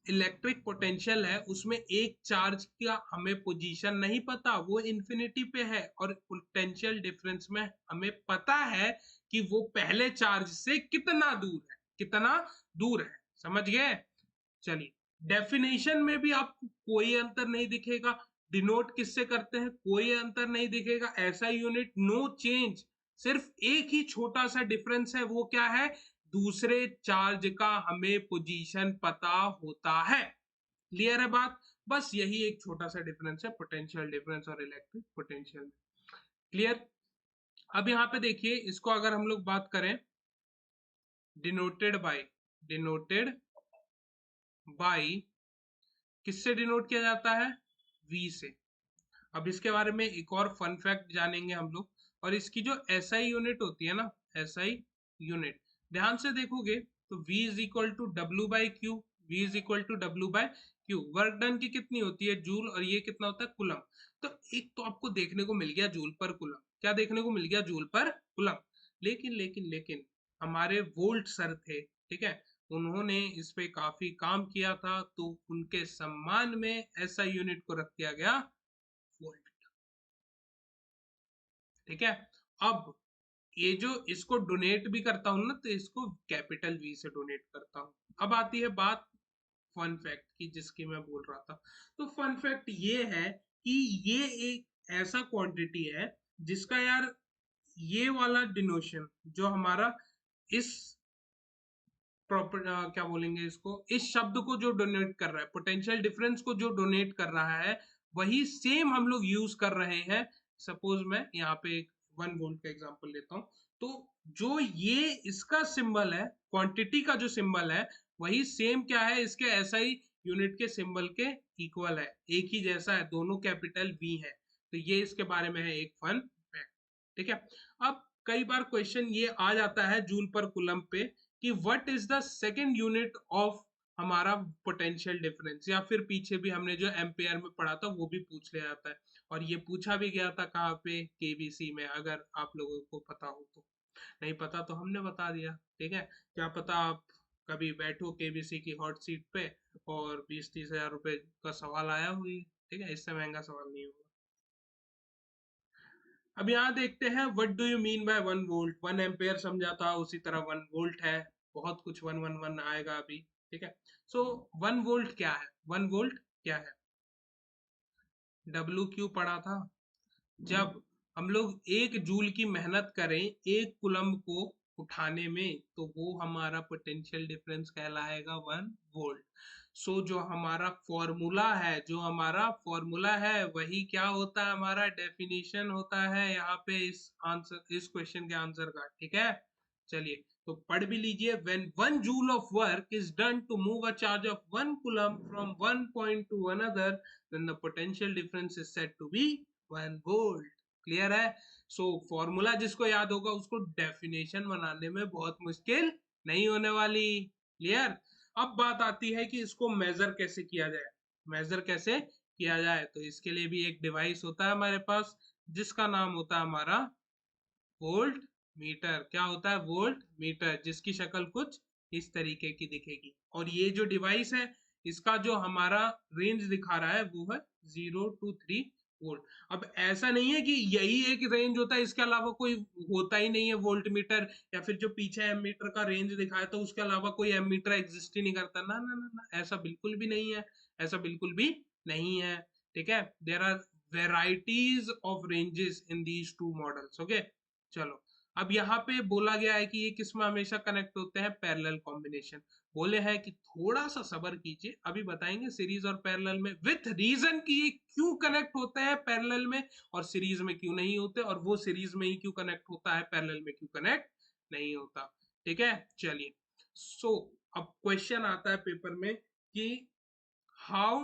S1: इलेक्ट्रिक पोटेंशियल है उसमें एक चार्ज का हमें पोजीशन नहीं पता, वो इन्फिनिटी पे है, और पोटेंशियल डिफरेंस में हमें पता है कि वो पहले चार्ज से कितना दूर है, कितना दूर है। समझ गए? चलिए, डेफिनेशन में भी आपको कोई अंतर नहीं दिखेगा। डिनोट किससे करते हैं? कोई अंतर नहीं दिखेगा। ऐसा यूनिट, नो चेंज। सिर्फ एक ही छोटा सा डिफरेंस है, वो क्या है? दूसरे चार्ज का हमें पोजीशन पता होता है। क्लियर है बात? बस यही एक छोटा सा डिफरेंस है पोटेंशियल डिफरेंस और इलेक्ट्रिक पोटेंशियल में। क्लियर? अब यहाँ पे देखिए, इसको अगर हम लोग बात करें, डिनोटेड बाई किससे डिनोट किया जाता है? V से। अब इसके बारे में एक और फन फैक्ट जानेंगे हम लोग। और इसकी जो SI यूनिट होती है ना, SI यूनिट, ध्यान से देखोगे तो V इज इक्वल टू डब्ल्यू by q. V is equal to डब्ल्यू बाई क्यू। वर्क डन की कितनी होती है? जूल। और ये कितना होता है? कुलम। तो एक तो आपको देखने को मिल गया जूल पर कुलम। क्या देखने को मिल गया? Joule per coulomb. लेकिन हमारे वोल्ट सर थे, ठीक है, उन्होंने इस पे काफी काम किया था, तो उनके सम्मान में ऐसा यूनिट को रख दिया गया वोल्ट। ठीक है, अब ये जो इसको डोनेट भी करता हूं ना, तो इसको कैपिटल V से डोनेट करता हूं। अब आती है बात फन फैक्ट की, जिसकी मैं बोल रहा था। तो फन फैक्ट ये है कि ये एक ऐसा क्वांटिटी है जिसका यार, ये वाला डिनोशन जो हमारा इस प्रॉपर क्या बोलेंगे इसको, इस शब्द को जो डोनेट कर रहा है, पोटेंशियल डिफरेंस को जो डोनेट कर रहा है, वही सेम हम लोग यूज कर रहे हैं। सपोज मैं यहाँ पे एक 1 वोल्ट का एग्जांपल लेता हूँ, तो जो ये इसका सिंबल है, क्वांटिटी का जो सिंबल है, वही सेम क्या है, इसके एसआई यूनिट के सिंबल के इक्वल है, एक ही जैसा है, दोनों कैपिटल V है। तो ये इसके बारे में है एक फन फैक्ट। ठीक है, अब कई बार क्वेश्चन ये आ जाता है जूल पर कूलम पे कि what is the second unit of हमारा पोटेंशियल डिफरेंस, या फिर पीछे भी हमने जो एम्पेयर में पढ़ा था वो भी पूछ लिया जाता है। और ये पूछा भी गया था कहाँ पे? केबीसी में, अगर आप लोगों को पता हो तो। नहीं पता तो हमने बता दिया। ठीक है, क्या पता आप कभी बैठो केबीसी की हॉट सीट पे और 20-30 हजार रुपए का सवाल आया हुई। ठीक है, इससे महंगा सवाल नहीं होगा। अब यहाँ देखते हैं what do you mean bye 1 volt. 1 ampere समझा था, उसी तरह 1 वोल्ट है। बहुत कुछ 111 आएगा अभी। ठीक है, सो 1 वोल्ट क्या है? 1 वोल्ट क्या है? डब्ल्यू क्यू पढ़ा था। जब हम लोग 1 जूल की मेहनत करें 1 कुलम को उठाने में, तो वो हमारा पोटेंशियल डिफरेंस कहलाएगा 1 वोल्ट। सो जो हमारा फॉर्मूला है, वही क्या होता है? हमारा डेफिनेशन होता है यहाँ पे इस क्वेश्चन के आंसर का। ठीक है, चलिए तो पढ़ भी लीजिए। when 1 joule of work is done to move a charge of 1 coulomb from one point to another, then the potential difference is said to be 1 volt। Clear है? सो फॉर्मूला जिसको याद होगा उसको डेफिनेशन बनाने में बहुत मुश्किल नहीं होने वाली। क्लियर? अब बात आती है कि इसको मेजर कैसे किया जाए। मेजर कैसे किया जाए, तो इसके लिए भी एक डिवाइस होता है हमारे पास, जिसका नाम होता है हमारा वोल्ट मीटर। क्या होता है? वोल्ट मीटर, जिसकी शक्ल कुछ इस तरीके की दिखेगी। और ये जो डिवाइस है, इसका जो हमारा रेंज दिखा रहा है वो है 0 to 3 वोल्ट। अब ऐसा नहीं है कि यही एक रेंज होता है, इसके अलावा कोई होता ही नहीं है वोल्ट मीटर, या फिर जो पीछे एम मीटर का रेंज दिखाया तो उसके अलावा कोई एम मीटर एग्जिस्ट ही नहीं करता। ना ना ना ना, ऐसा बिल्कुल भी नहीं है। ऐसा बिल्कुल भी नहीं है। ठीक है, there are varieties of ranges in these two models. Okay, चलो। अब यहाँ पे बोला गया है कि ये किसमें हमेशा कनेक्ट होते हैं? Parallel combination. बोले हैं कि थोड़ा सा सब्र कीजिए, अभी बताएंगे सीरीज और पैरेलल में विथ रीजन कि ये क्यों कनेक्ट होते हैं पैरेलल में और सीरीज में क्यों नहीं होते, और वो सीरीज में ही क्यों कनेक्ट होता है, पैरेलल में क्यों कनेक्ट नहीं होता। ठीक है, चलिए। सो अब क्वेश्चन आता है पेपर में कि हाउ,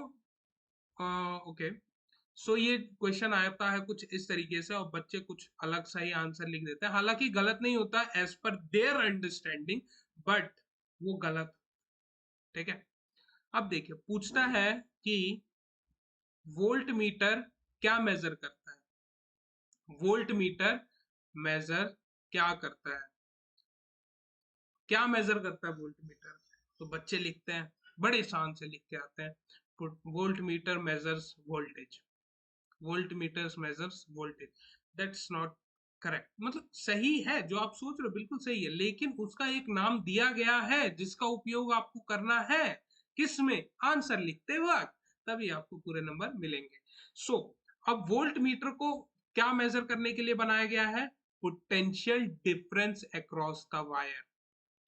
S1: ओके, सो ये क्वेश्चन आता है कुछ इस तरीके से और बच्चे कुछ अलग सा ही आंसर लिख देते हैं, हालांकि गलत नहीं होता as per their understanding, but वो गलत। ठीक है, अब देखिए पूछता है कि वोल्ट मीटर क्या मेजर करता है। वोल्ट मीटर मेजर क्या करता है, क्या मेजर करता है वोल्ट मीटर। तो बच्चे लिखते हैं, बड़े शान से लिख के आते हैं, volt meter measures voltage, volt meters measures voltage. That's not correct, मतलब सही है जो आप सोच रहे हो बिल्कुल सही है, लेकिन उसका एक नाम दिया गया है जिसका उपयोग आपको करना है किसमें, आंसर लिखते वक्त, तभी आपको पूरे नंबर मिलेंगे। सो अब वोल्ट मीटर को क्या मेजर करने के लिए बनाया गया है, potential difference across the wire.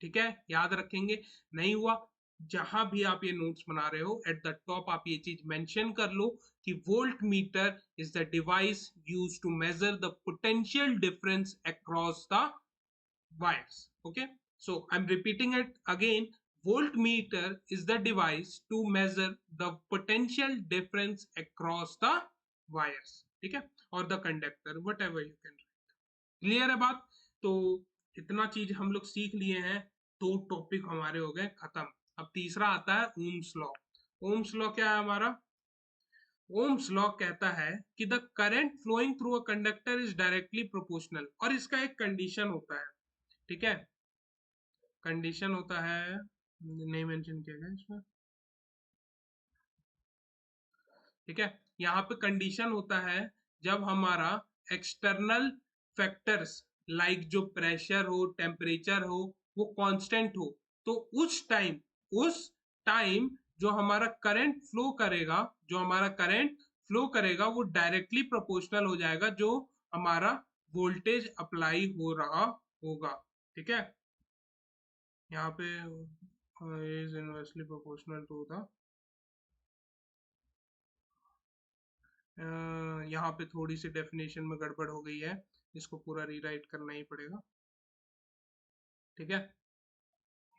S1: ठीक है, याद रखेंगे, नहीं हुआ जहां भी आप ये नोट्स बना रहे हो एट द टॉप आप ये चीज मेंशन कर लो कि volt meter is the device used to measure the potential difference across the wires. Okay, so I'm repeating it again. Voltmeter is the device to measure the potential difference across the wires. ठीक है, और the conductor, whatever you can write. Clear है बात। तो इतना चीज हम लोग सीख लिए हैं, दो टॉपिक हमारे हो गए खत्म। अब तीसरा आता है ओम्स लॉ। ओम्स लॉ क्या है हमारा, ओम्स लॉ कहता है कि the current flowing through a conductor is directly proportional, और इसका एक कंडीशन होता है। ठीक है, कंडीशन होता है, नहीं मेंशन किया गया इसमें। ठीक है, यहाँ पे कंडीशन होता है जब हमारा एक्सटर्नल फैक्टर्स लाइक जो प्रेशर हो, टेम्परेचर हो, वो कांस्टेंट हो, तो उस टाइम जो हमारा करंट फ्लो करेगा, जो हमारा करंट फ्लो करेगा वो डायरेक्टली प्रोपोर्शनल हो जाएगा जो हमारा वोल्टेज अप्लाई हो रहा होगा। ठीक है, यहाँ पे is inversely proportional to the, यहाँ पे थोड़ी सी डेफिनेशन में गड़बड़ हो गई है, इसको पूरा रीराइट करना ही पड़ेगा। ठीक है,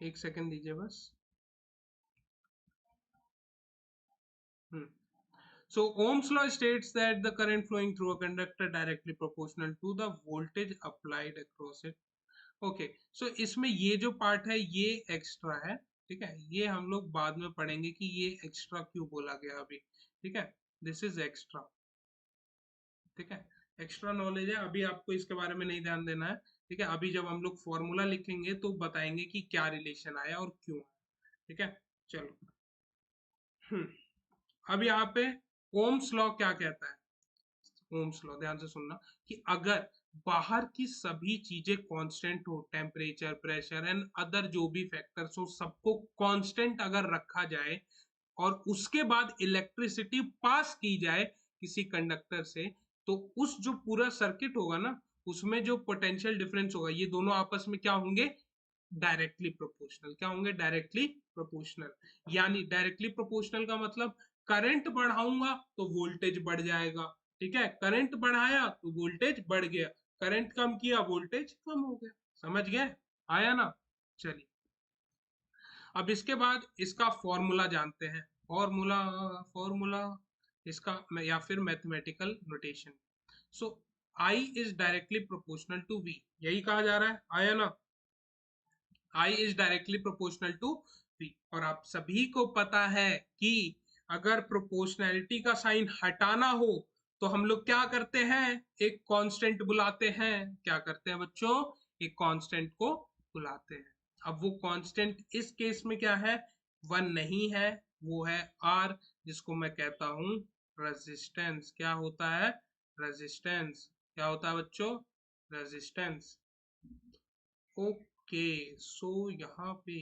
S1: एक सेकंड दीजिए बस। So Ohm's law states that the current flowing through a conductor directly proportional to the voltage applied across it. Okay, so इसमें ये जो पार्ट है ये एक्स्ट्रा है। ठीक है, ये हम लोग बाद में पढ़ेंगे कि ये एक्स्ट्रा क्यों बोला गया अभी। ठीक है, दिस इज एक्स्ट्रा। ठीक है, एक्स्ट्रा नॉलेज है, अभी आपको इसके बारे में नहीं ध्यान देना है। ठीक है, अभी जब हम लोग फॉर्मूला लिखेंगे तो बताएंगे कि क्या रिलेशन आया और क्यों आया। ठीक है, चलो। अब यहाँ पे ओम्स लॉ क्या कहता है, ओम्स लॉ ध्यान से सुनना, कि अगर बाहर की सभी चीजें कांस्टेंट हो, टेम्परेचर, प्रेशर एंड अदर जो भी फैक्टर्स हो, सबको कांस्टेंट अगर रखा जाए और उसके बाद इलेक्ट्रिसिटी पास की जाए किसी कंडक्टर से, तो उस जो पूरा सर्किट होगा ना, उसमें जो पोटेंशियल डिफरेंस होगा, ये दोनों आपस में क्या होंगे, डायरेक्टली प्रोपोर्शनल। क्या होंगे, डायरेक्टली प्रोपोर्शनल। यानी डायरेक्टली प्रोपोर्शनल का मतलब करंट बढ़ाऊंगा तो वोल्टेज बढ़ जाएगा। ठीक है, करंट बढ़ाया तो वोल्टेज बढ़ गया, करंट कम किया वोल्टेज कम हो गया। समझ गए, आया ना। चलिए, अब इसके बाद इसका फॉर्मूला जानते हैं। फॉर्मूला, फॉर्मूला इसका या फिर mathematical notation. So I is directly proportional to V, यही कहा जा रहा है, आया ना। I is directly proportional to V, और आप सभी को पता है कि अगर प्रोपोर्शनैलिटी का साइन हटाना हो तो हम लोग क्या करते हैं, एक कांस्टेंट बुलाते हैं। क्या करते हैं बच्चों, एक कांस्टेंट को बुलाते हैं। अब वो कांस्टेंट इस केस में क्या है, वन नहीं है, वो है आर, जिसको मैं कहता हूं रेजिस्टेंस। क्या होता है, रेजिस्टेंस। क्या होता है बच्चों, रेजिस्टेंस। ओके, सो यहाँ पे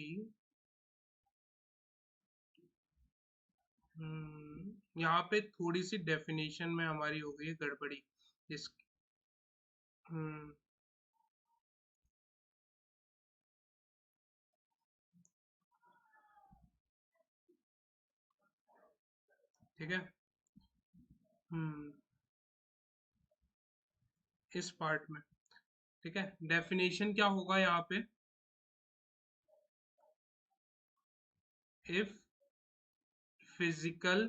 S1: यहाँ पे थोड़ी सी डेफिनेशन में हमारी हो गई है गड़बड़ी इस। हम्म, ठीक है। हम्म, इस पार्ट में, ठीक है, डेफिनेशन क्या होगा यहाँ पे, if physical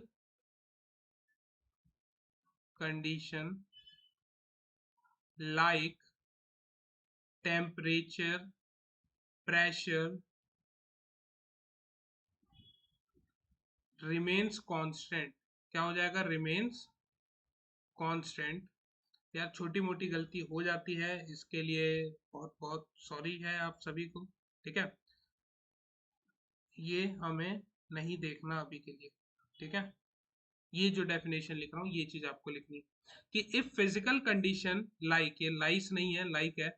S1: condition like temperature, pressure remains constant, क्या हो जाएगा, remains constant। यार छोटी मोटी गलती हो जाती है, इसके लिए बहुत बहुत सॉरी है आप सभी को, ठीक है। ये हमें नहीं देखना अभी के लिए, ठीक है। ये जो डेफिनेशन लिख रहा हूँ ये चीज आपको लिखनी कि इफ फिजिकल कंडीशन लाइक, ये लाइस नहीं है लाइक है,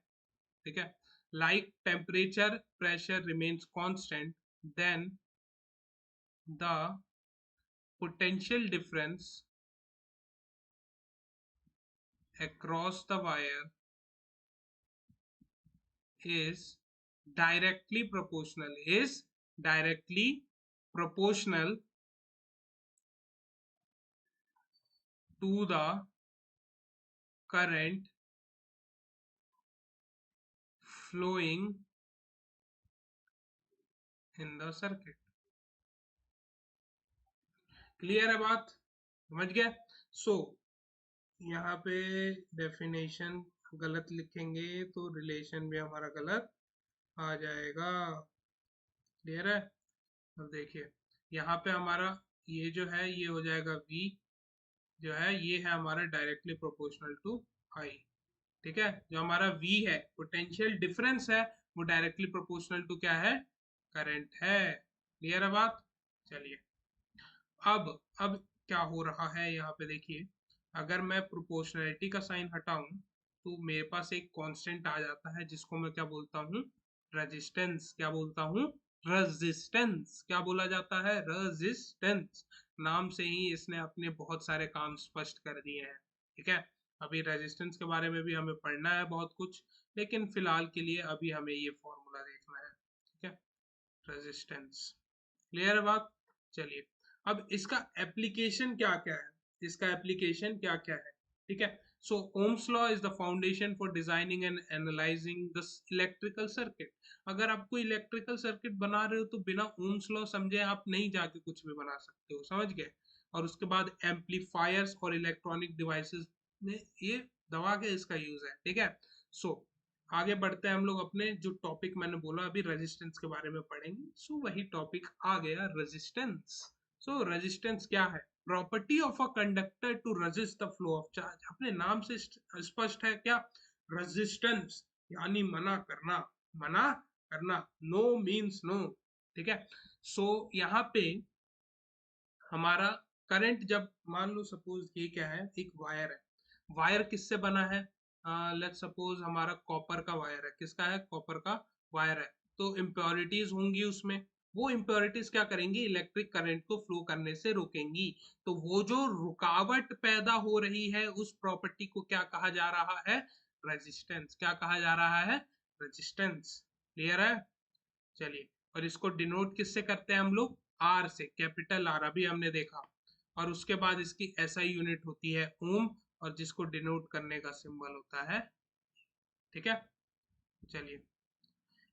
S1: ठीक है, like temperature pressure remains constant, then the potential difference across the wire is directly proportional to the current flowing in the circuit। Clear है बात, समझ गया। सो यहाँ पे डेफिनेशन गलत लिखेंगे तो रिलेशन भी हमारा गलत आ जाएगा, क्लियर है। अब देखिए यहाँ पे हमारा ये जो है ये हो जाएगा v, जो है ये है हमारा डायरेक्टली प्रोपोर्शनल टू i, ठीक है। जो हमारा v है पोटेंशियल डिफरेंस है, वो डायरेक्टली प्रोपोर्शनल टू क्या है, करंट है। क्लियर है बात। चलिए अब क्या हो रहा है यहाँ पे देखिए, अगर मैं प्रोपोर्शनैलिटी का साइन हटाऊं तो मेरे पास एक कांस्टेंट आ जाता है जिसको मैं क्या बोलता हूँ, रेजिस्टेंस। क्या बोलता हूँ, रेजिस्टेंस। क्या बोला जाता है, रेजिस्टेंस। नाम से ही इसने अपने बहुत सारे काम स्पष्ट कर दिए हैं, ठीक है। अभी रेजिस्टेंस के बारे में भी हमें पढ़ना है बहुत कुछ, लेकिन फिलहाल के लिए अभी हमें ये फॉर्मूला देखना है, ठीक है, रेजिस्टेंस। क्लियर है बात। चलिए अब इसका एप्लीकेशन क्या क्या है, इसका एप्लीकेशन क्या क्या है, ठीक है। So Ohm's law is the foundation for designing and analysing the electrical circuit. अगर आपको इलेक्ट्रिकल सर्किट बना रहे हो तो बिना ओम्स लॉ समझे आप नहीं जाके कुछ भी बना सकते हो, समझ गए। और उसके बाद एम्पलीफायर्स और इलेक्ट्रॉनिक डिवाइसेस में ये दबा के इसका यूज है, ठीक है। सो आगे बढ़ते हैं हम लोग अपने जो टॉपिक मैंने बोला अभी रेजिस्टेंस के बारे में पढ़ेंगे। सो वही टॉपिक आ गया रेजिस्टेंस। सो रेजिस्टेंस क्या है, property of a conductor to resist the flow of charge. अपने नाम से स्पष्ट है क्या, रेजिस्टेंस यानी मना करना, मना करना, नो मीन्स नो, ठीक है। सो यहाँ पे हमारा करंट जब मान लो सपोज ये क्या है, एक वायर है, वायर किससे बना है, लेट्स सपोज हमारा कॉपर का वायर है, किसका है, कॉपर का वायर है। तो इम्प्योरिटीज होंगी उसमें, वो इम्प्योरिटीज क्या करेंगी, इलेक्ट्रिक करंट को फ्लो करने से रोकेंगी। तो वो जो रुकावट पैदा हो रही है उस प्रॉपर्टी को क्या कहा जा रहा है, रेजिस्टेंस। क्या कहा जा रहा है, रेजिस्टेंस। क्लियर है। चलिए और इसको डिनोट किससे करते हैं हम लोग, आर से, कैपिटल आर, अभी हमने देखा। और उसके बाद इसकी एसआई यूनिट होती है ओम, और जिसको डिनोट करने का सिंबल होता है, ठीक है। चलिए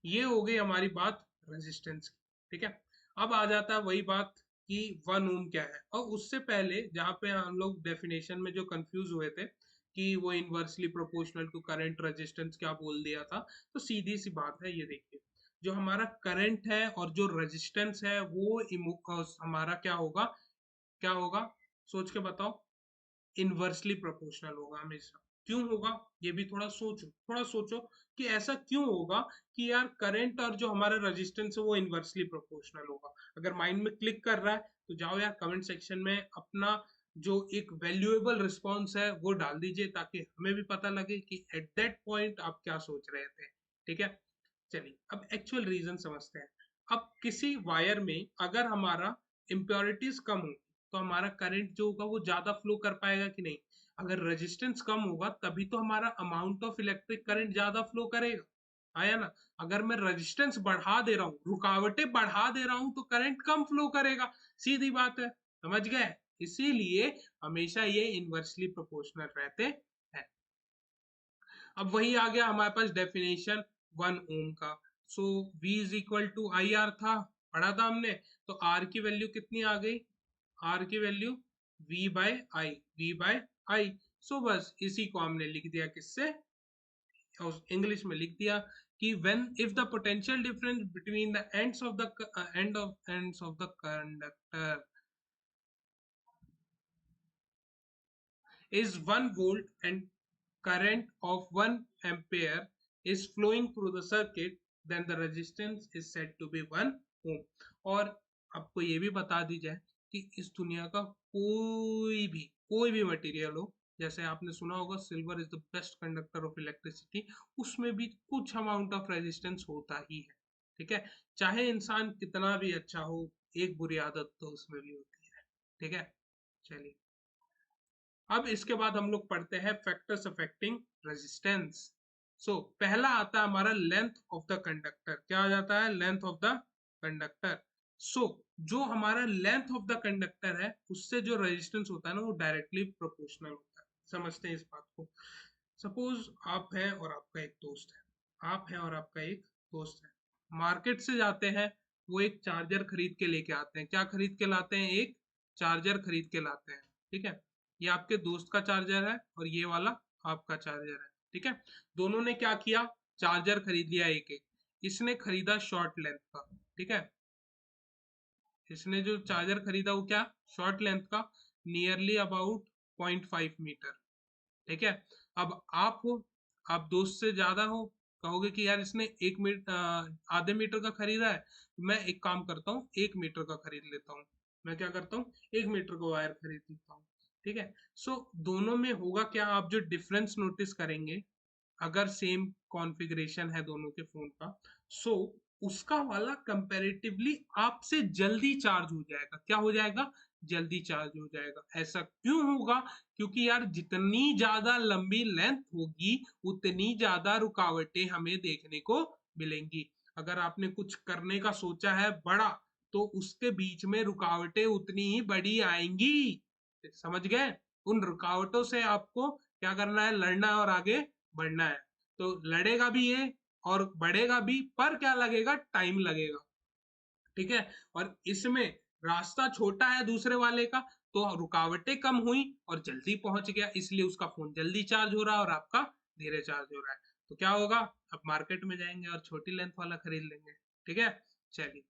S1: ये हो गई हमारी बात रेजिस्टेंस की, ठीक है। अब आ जाता है वही बात कि 1 ओम क्या है। और उससे पहले जहाँ पे हम लोग डेफिनेशन में जो कंफ्यूज हुए थे कि वो inversely proportional to current resistance क्या बोल दिया था, तो सीधी सी बात है, ये देखिए जो हमारा करंट है और जो रेजिस्टेंस है वो हमारा क्या होगा, क्या होगा, सोच के बताओ, इनवर्सली प्रोपोर्शनल होगा हमेशा। क्यों होगा, ये भी थोड़ा सोचो, थोड़ा सोचो कि ऐसा क्यों होगा कि यार करंट और जो हमारा रेजिस्टेंस है वो इनवर्सली प्रोपोर्शनल होगा। अगर माइंड में क्लिक कर रहा है तो जाओ यार कमेंट सेक्शन में अपना जो एक वैल्यूएबल रिस्पॉन्स है वो डाल दीजिए, ताकि हमें भी पता लगे कि एट दैट पॉइंट आप क्या सोच रहे थे, ठीक है। चलिए अब एक्चुअल रीजन समझते हैं। अब किसी वायर में अगर हमारा इम्प्योरिटीज कम हो तो हमारा करंट जो होगा वो ज्यादा फ्लो कर पाएगा कि नहीं। अगर रेजिस्टेंस कम होगा तभी तो हमारा अमाउंट ऑफ इलेक्ट्रिक करंट ज्यादा फ्लो करेगा, आया ना। अगर मैं रेजिस्टेंस बढ़ा दे रहा हूँ, रुकावटें बढ़ा दे रहा हूँ, तो करंट कम फ्लो करेगा, सीधी बात है, समझ गए। इसीलिए हमेशा ये इनवर्सली प्रोपोर्शनल रहते हैं। अब वही आ गया हमारे पास डेफिनेशन 1 ओम का। So V is equal to I R था, पढ़ा था हमने। तो R की वैल्यू कितनी आ गई, R की वैल्यू V बाय आई, V बाय आई। सो बस इसी को हमने लिख दिया किससे, इंग्लिश में लिख दिया कि when if the potential difference between the ends of the ends of the conductor is 1 volt and current of 1 ampere is flowing through the circuit, then the resistance is said to be 1 ohm। और आपको ये भी बता दी जाए कि इस दुनिया का कोई भी मटेरियल हो, जैसे आपने सुना होगा silver is the best conductor of electricity, उसमें भी कुछ अमाउंट ऑफ रेजिस्टेंस होता ही है। ठीक है, चाहे इंसान कितना भी अच्छा हो, एक बुरी आदत तो उसमें भी होती है। ठीक है, चलिए अब इसके बाद हम लोग पढ़ते हैं फैक्टर्स अफेक्टिंग रेजिस्टेंस। सो पहला आता है हमारा लेंथ ऑफ द कंडक्टर। क्या आ जाता है, लेंथ ऑफ द कंडक्टर। सो जो हमारा लेंथ ऑफ द कंडक्टर है उससे जो रेजिस्टेंस होता है ना वो डायरेक्टली प्रोपोर्शनल होता है। समझते हैं इस बात को। सपोज आप हैं और आपका एक दोस्त है, आप हैं और आपका एक दोस्त है, मार्केट से जाते हैं, वो एक चार्जर खरीद के लेके आते हैं। क्या खरीद के लाते हैं, एक चार्जर खरीद के लाते हैं। ठीक है, ये आपके दोस्त का चार्जर है और ये वाला आपका चार्जर है। ठीक है, दोनों ने क्या किया, चार्जर खरीद लिया एक एक। इसने खरीदा शॉर्ट लेंथ का। ठीक है, इसने जो चार्जर खरीदा वो क्या, शॉर्ट लेंथ का, नियरली अबाउट 0.5 मीटर। ठीक है, अब आप हो, आप दोस्त से ज्यादा हो, कहोगे कि यार इसने एक मीटर आधे मीटर का खरीदा है, मैं एक काम करता हूँ 1 मीटर का खरीद लेता हूँ। मैं क्या करता हूँ, 1 मीटर का वायर खरीद लेता हूँ। ठीक है, सो दोनों में होगा क्या, आप जो डिफरेंस नोटिस करेंगे, अगर सेम कॉन्फ़िगरेशन है दोनों के फोन का, सो उसका वाला कंपैरेटिवली आपसे जल्दी चार्ज हो जाएगा। क्या हो जाएगा, जल्दी चार्ज हो जाएगा। ऐसा क्यों होगा, क्योंकि यार जितनी ज्यादा लंबी लेंथ होगी उतनी ज्यादा रुकावटें हमें देखने को मिलेंगी। अगर आपने कुछ करने का सोचा है बड़ा, तो उसके बीच में रुकावटें उतनी ही बड़ी आएंगी। समझ गए, उन रुकावटों से आपको क्या करना है, लड़ना है और आगे बढ़ना है। तो लड़ेगा भी ये और बढ़ेगा भी, पर क्या लगेगा, टाइम लगेगा। ठीक है, और इसमें रास्ता छोटा है दूसरे वाले का, तो रुकावटें कम हुई और जल्दी पहुंच गया, इसलिए उसका फोन जल्दी चार्ज हो रहा है और आपका धीरे चार्ज हो रहा है। तो क्या होगा, अब मार्केट में जाएंगे और छोटी लेंथ वाला खरीद लेंगे। ठीक है, चलिए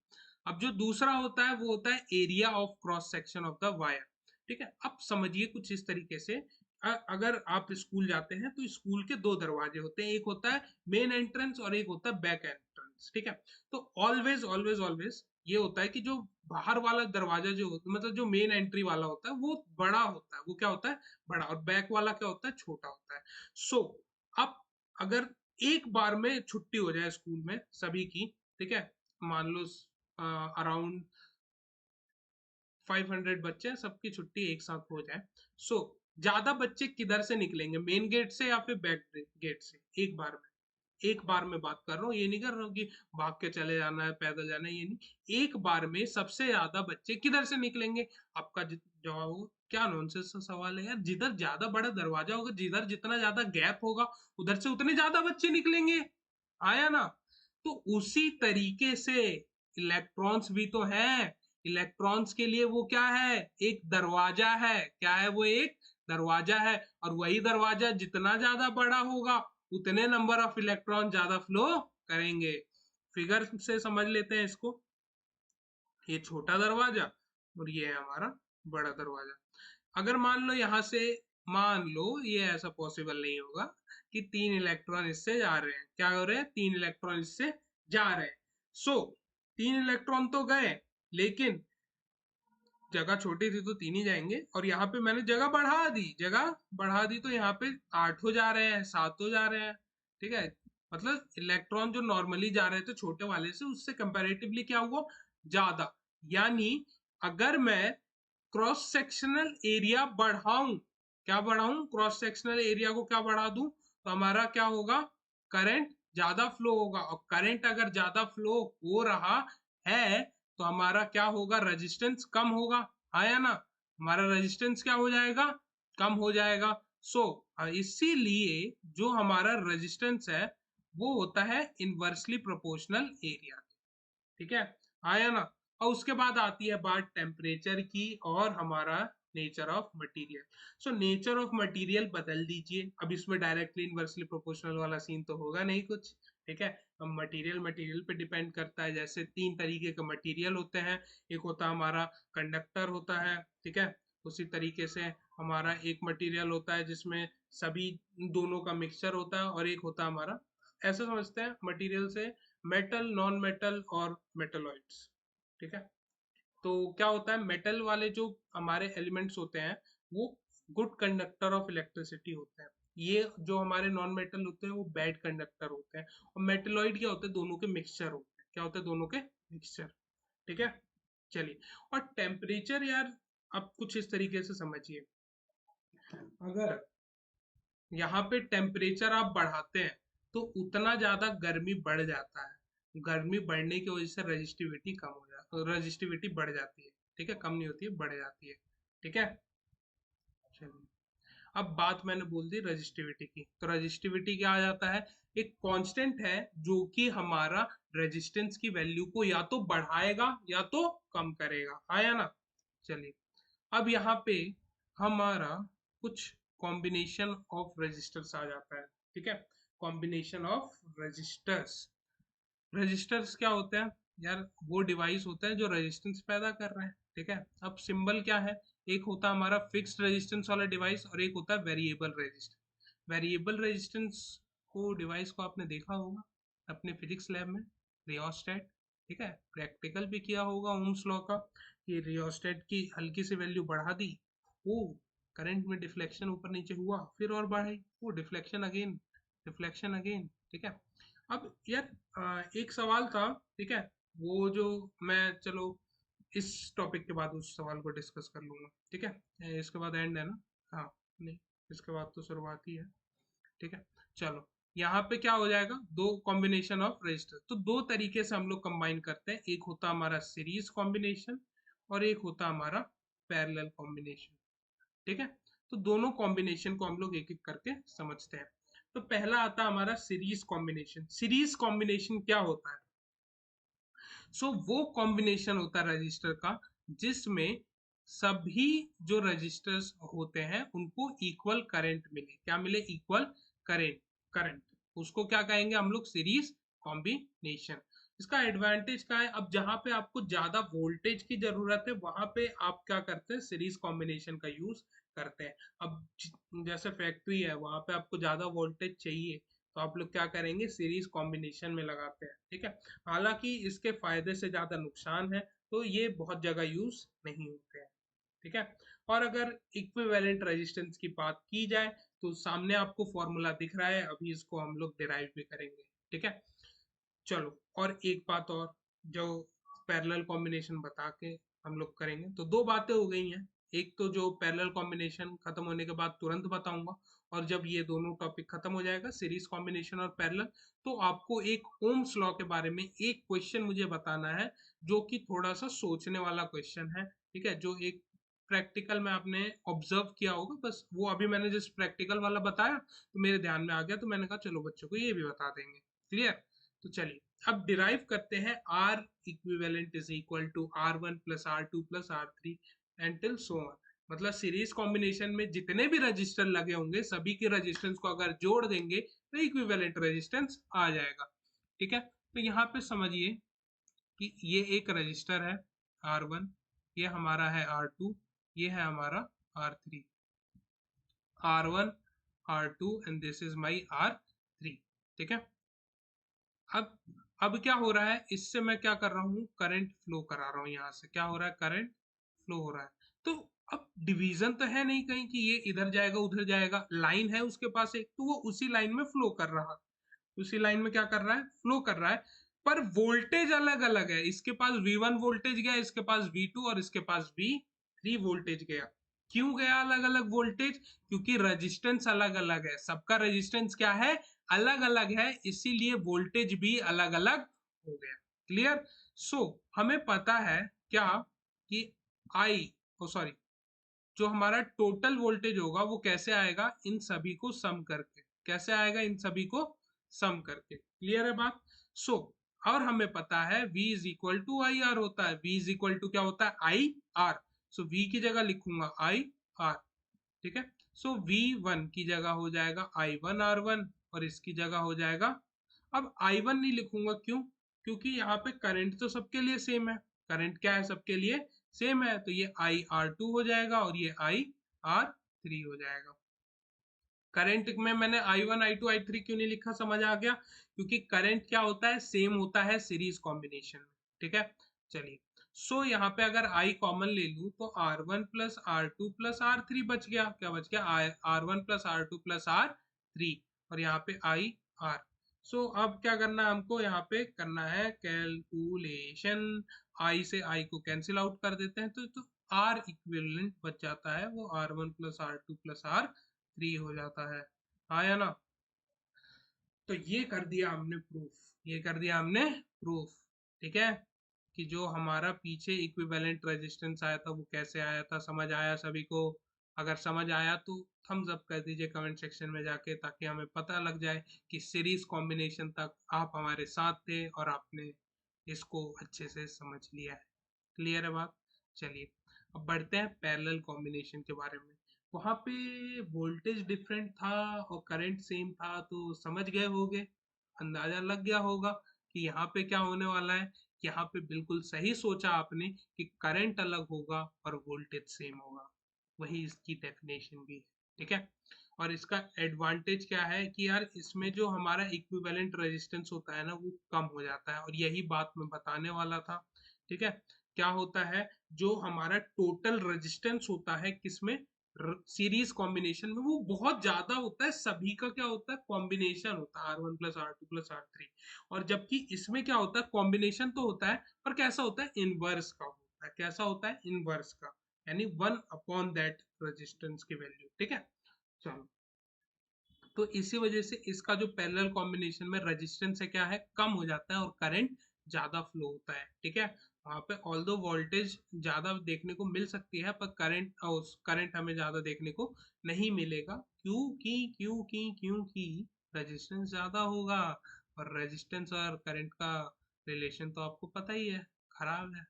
S1: अब जो दूसरा होता है वो होता है area of cross section of the wire. ठीक है, अब समझिए कुछ इस तरीके से, अगर आप स्कूल जाते हैं तो स्कूल के दो दरवाजे होते हैं, एक होता है मेन एंट्रेंस और एक होता है बैक एंट्रेंस। ठीक है, तो ऑलवेज ऑलवेज ऑलवेज ये होता है कि जो बाहर वाला दरवाजा जो होता है, मतलब जो मेन एंट्री वाला होता है वो बड़ा होता है, वो क्या होता है, बड़ा, और बैक वाला क्या होता है, छोटा होता है। सो अब अगर एक बार में छुट्टी हो जाए स्कूल में सभी की, ठीक है, मान लो अराउंड 500 बच्चे हैं, सबकी छुट्टी एक साथ हो जाए, सो ज्यादा बच्चे किधर से निकलेंगे, मेन गेट से या फिर बैक गेट से, एक बार में, एक बार में बात कर रहा हूँ, ये नहीं कर रहा हूँ कि भाग के चले जाना है, पैदल जाना है, ये नहीं, एक बार में सबसे ज्यादा बच्चे किधर से निकलेंगे। आपका जवाब होगा, क्या नॉनसेंस का सवाल है यार, जिधर ज्यादा बड़ा दरवाजा होगा, जिधर जितना ज्यादा गैप होगा, उधर से उतने ज्यादा बच्चे निकलेंगे। आया ना, तो उसी तरीके से इलेक्ट्रॉन्स भी तो हैं। इलेक्ट्रॉन्स के लिए वो क्या है, एक दरवाजा है। क्या है, वो एक दरवाजा है, और वही दरवाजा जितना ज्यादा बड़ा होगा उतने नंबर ऑफ इलेक्ट्रॉन ज्यादा फ्लो करेंगे। फिगर से समझ लेते हैं इसको, ये छोटा दरवाजा और ये है हमारा बड़ा दरवाजा। अगर मान लो यहां से, मान लो ये ऐसा पॉसिबल नहीं होगा कि 3 इलेक्ट्रॉन इससे जा रहे हैं, क्या हो रहे हैं, 3 इलेक्ट्रॉन इससे जा रहे हैं। सो 3 इलेक्ट्रॉन तो गए, लेकिन जगह छोटी थी तो 3 ही जाएंगे, और यहाँ पे मैंने जगह बढ़ा दी, जगह बढ़ा दी, तो यहाँ पे 8 हो जा रहे हैं, 7 हो जा रहे हैं। ठीक है, मतलब इलेक्ट्रॉन जो नॉर्मली जा रहे थे छोटे वाले से, उससे कंपैरेटिवली क्या हुआ, ज्यादा। यानी अगर मैं क्रॉस सेक्शनल एरिया बढ़ाऊं, क्या बढ़ाऊं, क्रॉस सेक्शनल एरिया को क्या बढ़ा दूं, तो हमारा क्या होगा, करंट ज्यादा फ्लो होगा, और करंट अगर ज्यादा फ्लो हो रहा है तो हमारा क्या होगा, रेजिस्टेंस कम होगा। आया ना, हमारा रेजिस्टेंस क्या हो जाएगा, कम हो जाएगा। सो इसीलिए जो हमारा रेजिस्टेंस है वो होता है इनवर्सली प्रोपोर्शनल एरिया। ठीक है, आया ना, और उसके बाद आती है बात टेम्परेचर की और हमारा nature of material. So nature of material बदल दीजिए, अब इसमें डायरेक्टली इनवर्सली प्रोपोर्शनल वाला सीन तो होगा नहीं कुछ, ठीक है। अब मटेरियल मटेरियल पे डिपेंड करता है, जैसे 3 तरीके के मटेरियल होते हैं, एक होता है हमारा कंडक्टर होता है, ठीक है। उसी तरीके से हमारा एक मटेरियल होता है जिसमें सभी दोनों का मिक्सचर होता है, और एक होता है हमारा, ऐसा समझते हैं मटेरियल से, मेटल, नॉन मेटल और मेटलॉइड्स, ठीक है। तो क्या होता है, मेटल वाले जो हमारे एलिमेंट्स होते हैं वो गुड कंडक्टर ऑफ इलेक्ट्रिसिटी होते हैं, ये जो हमारे नॉन मेटल होते हैं वो बैड कंडक्टर होते हैं, और मेटलॉइड क्या होते हैं, दोनों के मिक्सचर होते हैं, क्या होते हैं, दोनों के मिक्सचर, ठीक है। चलिए, और टेम्परेचर यार अब कुछ इस तरीके से समझिए, अगर यहाँ पे टेम्परेचर आप बढ़ाते हैं तो उतना ज्यादा गर्मी बढ़ जाता है, गर्मी बढ़ने की वजह से रेजिस्टिविटी कम हो जाती है, रेजिस्टिविटी बढ़ जाती है, ठीक है, कम नहीं होती है, बढ़ जाती है, ठीक है। चलिए, अब बात मैंने बोल दी रजिस्टिविटी की, तो रजिस्टिविटी क्या आ जाता है, एक कांस्टेंट है जो कि हमारा रेजिस्टेंस की वैल्यू को या तो बढ़ाएगा या तो कम करेगा, आया ना। चलिए, अब यहाँ पे हमारा कुछ कॉम्बिनेशन ऑफ रेजिस्टर्स आ जाता है, ठीक है। कॉम्बिनेशन ऑफ रेजिस्टर्स, रेजिस्टर्स क्या होते हैं यार, वो डिवाइस होता है जो रेजिस्टेंस पैदा कर रहे हैं, ठीक है। अब सिंबल क्या है, एक होता है हमारा फिक्स्ड रेजिस्टेंस वाला डिवाइस और एक होता है वेरिएबल रेजिस्टेंस। वेरिएबल रेजिस्टेंस को डिवाइस को आपने देखा होगा अपने फिजिक्स लैब में, रियोस्टेट, ठीक है, प्रैक्टिकल भी किया होगा ओम्स लॉ का, कि रियोस्टेट की हल्की सी वैल्यू बढ़ा दी, वो करंट में डिफ्लेक्शन ऊपर नीचे हुआ, फिर और बढ़ाई, वो डिफ्लेक्शन अगेन, डिफ्लेक्शन अगेन, ठीक है। अब यार एक सवाल था, ठीक है, वो जो मैं, चलो इस टॉपिक के बाद उस सवाल को डिस्कस कर लूंगा, ठीक है, इसके बाद एंड है ना, हाँ, नहीं, इसके बाद तो शुरुआत ही है, ठीक है। चलो, यहाँ पे क्या हो जाएगा, दो कॉम्बिनेशन ऑफ रजिस्टर, तो दो तरीके से हम लोग कंबाइन करते हैं, एक होता हमारा सीरीज कॉम्बिनेशन और एक होता हमारा पैरेलल कॉम्बिनेशन, ठीक है। तो दोनों कॉम्बिनेशन को हम लोग एक एक करके समझते हैं। तो पहला आता है हमारा सीरीज कॉम्बिनेशन। सीरीज कॉम्बिनेशन क्या होता है, वो कॉम्बिनेशन होता है रजिस्टर का जिसमें सभी जो रजिस्टर्स होते हैं उनको इक्वल करंट मिले, क्या मिले, इक्वल करंट, करंट, उसको क्या कहेंगे हम लोग, सीरीज कॉम्बिनेशन। इसका एडवांटेज क्या है, अब जहां पे आपको ज्यादा वोल्टेज की जरूरत है वहां पे आप क्या करते हैं, सीरीज कॉम्बिनेशन का यूज करते हैं। अब जैसे फैक्ट्री है वहां पे आपको ज्यादा वोल्टेज चाहिए, तो आप लोग क्या करेंगे, सीरीज कॉम्बिनेशन में लगाते हैं, ठीक है। हालांकि इसके फायदे से ज्यादा नुकसान है, तो ये बहुत जगह यूज नहीं होते हैं, ठीक है। और अगर इक्विवेलेंट रेजिस्टेंस की बात की जाए तो सामने आपको फॉर्मूला दिख रहा है, अभी इसको हम लोग डिराइव भी करेंगे, ठीक है। चलो, और एक बात और, जो पैरेलल कॉम्बिनेशन बता के हम लोग करेंगे, तो दो बातें हो गई हैं, एक तो जो पैरेलल कॉम्बिनेशन खत्म होने के बाद तुरंत बताऊंगा, और जब ये दोनों टॉपिक खत्म हो जाएगा, सीरीज कॉम्बिनेशन और पैरेलल, तो आपको एक ओम्स लॉ के बारे में एक क्वेश्चन मुझे बताना है, जो कि थोड़ा सा सोचने वाला क्वेश्चन है, ठीक है, जो एक प्रैक्टिकल में आपने ऑब्जर्व किया होगा, बस वो अभी मैंने जिस प्रैक्टिकल वाला बताया तो मेरे ध्यान में आ गया, तो मैंने कहा चलो बच्चों को ये भी बता देंगे, क्लियर। तो चलिए, अब डिराइव करते हैं, R equivalent is equal to R1 plus R2 plus R3 until so on, मतलब सीरीज कॉम्बिनेशन में जितने भी रजिस्टर लगे होंगे सभी के रेजिस्टेंस को अगर जोड़ देंगे तो इक्विवेलेंट रेजिस्टेंस आ जाएगा, ठीक है। तो यहाँ पे समझिए कि ये एक रजिस्टर है R1, ये हमारा है R2, ये है हमारा R3, R1, R2 and this is my R3, ठीक है। अब क्या हो रहा है, इससे मैं क्या कर रहा हूँ, करंट फ्लो करा रहा हूँ, यहाँ से क्या हो रहा है, करंट फ्लो हो रहा है। तो अब डिवीजन तो है नहीं कहीं कि ये इधर जाएगा उधर जाएगा, लाइन है उसके पास एक, तो वो उसी लाइन में फ्लो कर रहा है, उसी लाइन में क्या कर रहा है, फ्लो कर रहा है, पर वोल्टेज अलग अलग है, इसके पास V1 वोल्टेज गया, इसके पास V2 और इसके पास V3 वोल्टेज गया। क्यों गया अलग अलग वोल्टेज, क्योंकि रेजिस्टेंस अलग अलग है, सबका रेजिस्टेंस क्या है, अलग अलग है, इसीलिए वोल्टेज भी अलग अलग हो गया, क्लियर। सो हमें पता है क्या, कि आई, ओ सॉरी, जो हमारा टोटल वोल्टेज होगा वो कैसे आएगा, इन सभी को सम करके, कैसे आएगा, इन सभी को सम करके, क्लियर है बात। सो और हमें पता है V is equal to I R होता है। V इज इक्वल टू क्या होता है? I R. सो V की जगह लिखूंगा आई आर, ठीक है। सो V1 की जगह हो जाएगा I1R1 और इसकी जगह हो जाएगा, अब I1 नहीं लिखूंगा, क्यों? क्योंकि यहाँ पे करंट तो सबके लिए सेम है। करंट क्या है? सबके लिए सेम है, तो ये IR2 हो जाएगा और ये IR3 हो जाएगा। करंट में मैंने I1 I2 I3 क्यों नहीं लिखा? समझ आ गया? क्योंकि करंट क्या होता है? सेम होता है सीरीज कॉम्बिनेशन में, ठीक है। चलिए, सो यहाँ पे अगर I कॉमन ले लूं तो R1 plus R2 plus R3 बच गया। क्या बच गया? R1 plus R2 plus R3 और यहाँ पे I R। सो अब क्या करना है हमको? यहाँ पे करना है कैलकुलेशन। I से I को कैंसिल आउट कर देते हैं, तो R इक्विवेलेंट बच जाता है, वो R1 plus R2 plus R3 हो जाता है। आया ना? तो ये कर दिया हमने प्रूफ, ये कर दिया हमने प्रूफ, ठीक है, कि जो हमारा पीछे इक्विवेलेंट रेजिस्टेंस आया था वो कैसे आया था। समझ आया सभी को? अगर समझ आया तो थम्स अप कर दीजिए कमेंट सेक्शन में जाके, ताकि हमें पता लग जाए कि सीरीज कॉम्बिनेशन तक आप हमारे साथ थे और आपने इसको अच्छे से समझ लिया है। क्लियर है बात? चलिए, अब बढ़ते हैं पैरेलल कॉम्बिनेशन के बारे में। वहां पे वोल्टेज डिफरेंट था और करंट सेम था, तो समझ गए होगे, अंदाजा लग गया होगा कि यहाँ पे क्या होने वाला है। यहाँ पे बिल्कुल सही सोचा आपने कि करंट अलग होगा और वोल्टेज सेम होगा, वही इसकी डेफिनेशन भी है, ठीक है। और इसका एडवांटेज क्या है कि यार इसमें जो हमारा इक्विवेलेंट रेजिस्टेंस होता है ना, वो कम हो जाता है, और यही बात मैं बताने वाला था, ठीक है। क्या होता है? जो हमारा टोटल रेजिस्टेंस होता है किसमें? सीरीज कॉम्बिनेशन में, वो बहुत ज्यादा होता है। सभी का क्या होता है? कॉम्बिनेशन होता है R1 plus R2 plus R3। और जबकि इसमें क्या होता है? कॉम्बिनेशन तो होता है, पर कैसा होता है? इनवर्स का होता है। कैसा होता है? इनवर्स का, यानी 1/that रेजिस्टेंस की वैल्यू, ठीक है। चलो, तो इसी वजह से इसका जो पैरेलल कॉम्बिनेशन में रेजिस्टेंस है क्या है? कम हो जाता है और करंट ज्यादा फ्लो होता है, ठीक है। वहां पे ऑल्दो वोल्टेज ज्यादा देखने को मिल सकती है, पर करंट हमें ज्यादा देखने को नहीं मिलेगा। क्योंकि रेजिस्टेंस ज्यादा होगा, और रेजिस्टेंस और करंट का रिलेशन तो आपको पता ही है, खराब है।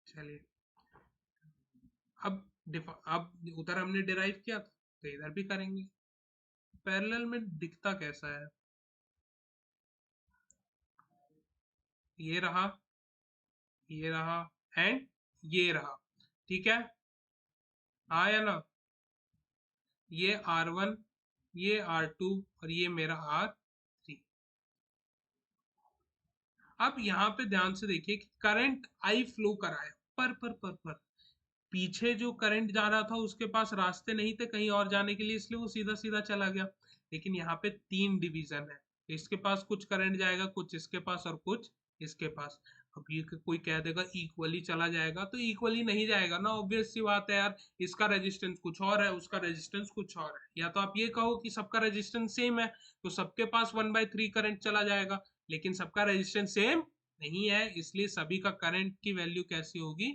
S1: चलिए, अब उधर हमने डिराइव किया था, तो इधर भी करेंगे। पैरेलल में दिखता कैसा है? ये रहा, ये रहा, एंड ये रहा, ठीक है। आया ना? ये R1, ये R2 और ये मेरा R3। अब यहाँ पे ध्यान से देखिए कि करंट I फ्लो कर रहा है, पर पीछे जो करंट जा रहा था उसके पास रास्ते नहीं थे कहीं और जाने के लिए, इसलिए वो सीधा सीधा चला गया। लेकिन यहाँ पे 3 डिवीजन है, इसके पास कुछ करंट जाएगा, कुछ इसके पास और कुछ इसके पास। अब ये कोई कह देगा इक्वली चला जाएगा, तो इक्वली नहीं जाएगा ना, ऑब्वियस सी बात है यार। इसका रेजिस्टेंस कुछ और है, उसका रेजिस्टेंस कुछ और है। या तो आप ये कहो कि सबका रेजिस्टेंस सेम है, तो सबके पास 1/3 करंट चला जाएगा, लेकिन सबका रेजिस्टेंस सेम नहीं है, इसलिए सभी का करंट की वैल्यू कैसी होगी?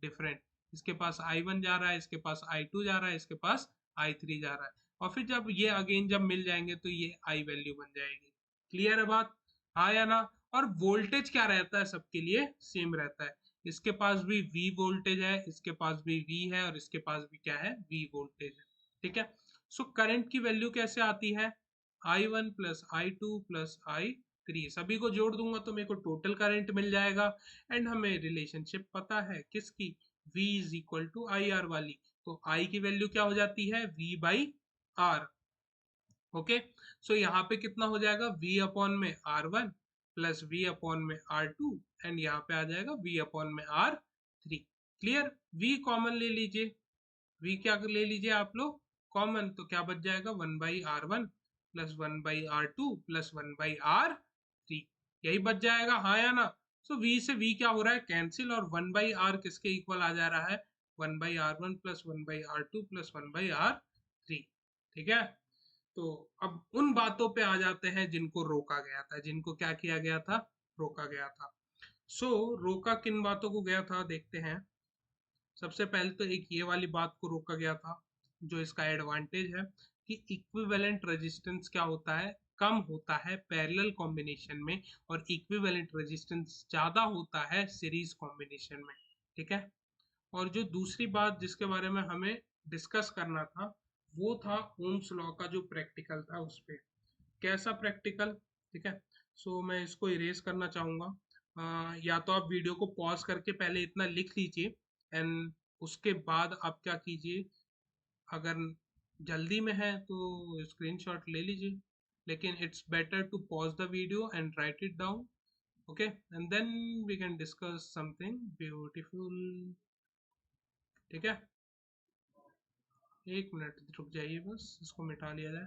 S1: डिफरेंट। इसके पास I1 जा रहा है, इसके पास I2 जा रहा है, इसके पास I3 जा रहा है, और फिर जब ये अगेन जब मिल जाएंगे तो ये I वैल्यू बन जाएगी। क्लियर है बात? हाँ या ना? और वोल्टेज क्या रहता है? सबके लिए सेम रहता है। इसके पास भी V वोल्टेज है, इसके पास भी V है, और इसके पास भी क्या है? V वोल्टेज है, ठीक है। सो करंट की वैल्यू कैसे आती है? I1 plus I2 plus I3, सभी को जोड़ दूंगा तो मेरे को टोटल करंट मिल जाएगा। एंड हमें रिलेशनशिप पता है किसकी? V is equal to I R वाली। तो I की वैल्यू क्या हो जाती है? V by R. Okay, so यहाँ पे कितना हो जाएगा? V अपॉन में R1 प्लस V अपॉन में R2, एंड यहाँ पे आ जाएगा V अपॉन में R3। क्लियर? V कॉमन ले लीजिए, V क्या ले लीजिए आप लोग कॉमन, तो क्या बच जाएगा? 1/R1 plus 1/R2 plus 1/R3, यही बच जाएगा, हाँ या ना? सो V से V क्या हो रहा है? कैंसिल, और 1/R किसके इक्वल आ जा रहा है? 1/R1 plus 1/R2 plus 1/R3, ठीक है। तो अब उन बातों पे आ जाते हैं जिनको रोका गया था, जिनको क्या किया गया था? रोका गया था। सो रोका किन बातों को गया था, देखते हैं। सबसे पहले तो एक ये वाली बात को रोका गया था, जो इसका एडवांटेज है कि इक्विवेलेंट रेजिस्टेंस क्या होता है? कम होता है पैरेलल कॉम्बिनेशन में और इक्विवेलेंट रेजिस्टेंस ज्यादा होता है सीरीज कॉम्बिनेशन में। ठीक है। और जो दूसरी बात जिसके बारे में हमें डिस्कस करना था वो था ओम्स लॉ का जो प्रैक्टिकल था उस पे। कैसा प्रैक्टिकल? ठीक है। सो मैं इसको इरेज करना चाहूंगा। या तो आप वीडियो को पॉज करके पहले इतना लिख लीजिए एंड उसके बाद आप क्या कीजिए, अगर जल्दी में है तो स्क्रीनशॉट ले लीजिए, लेकिन it's better to pause the video and write it down. Okay, and then we can discuss something beautiful. ठीक है, एक मिनट रुक जाइए, बस इसको मिटा लिया जाए।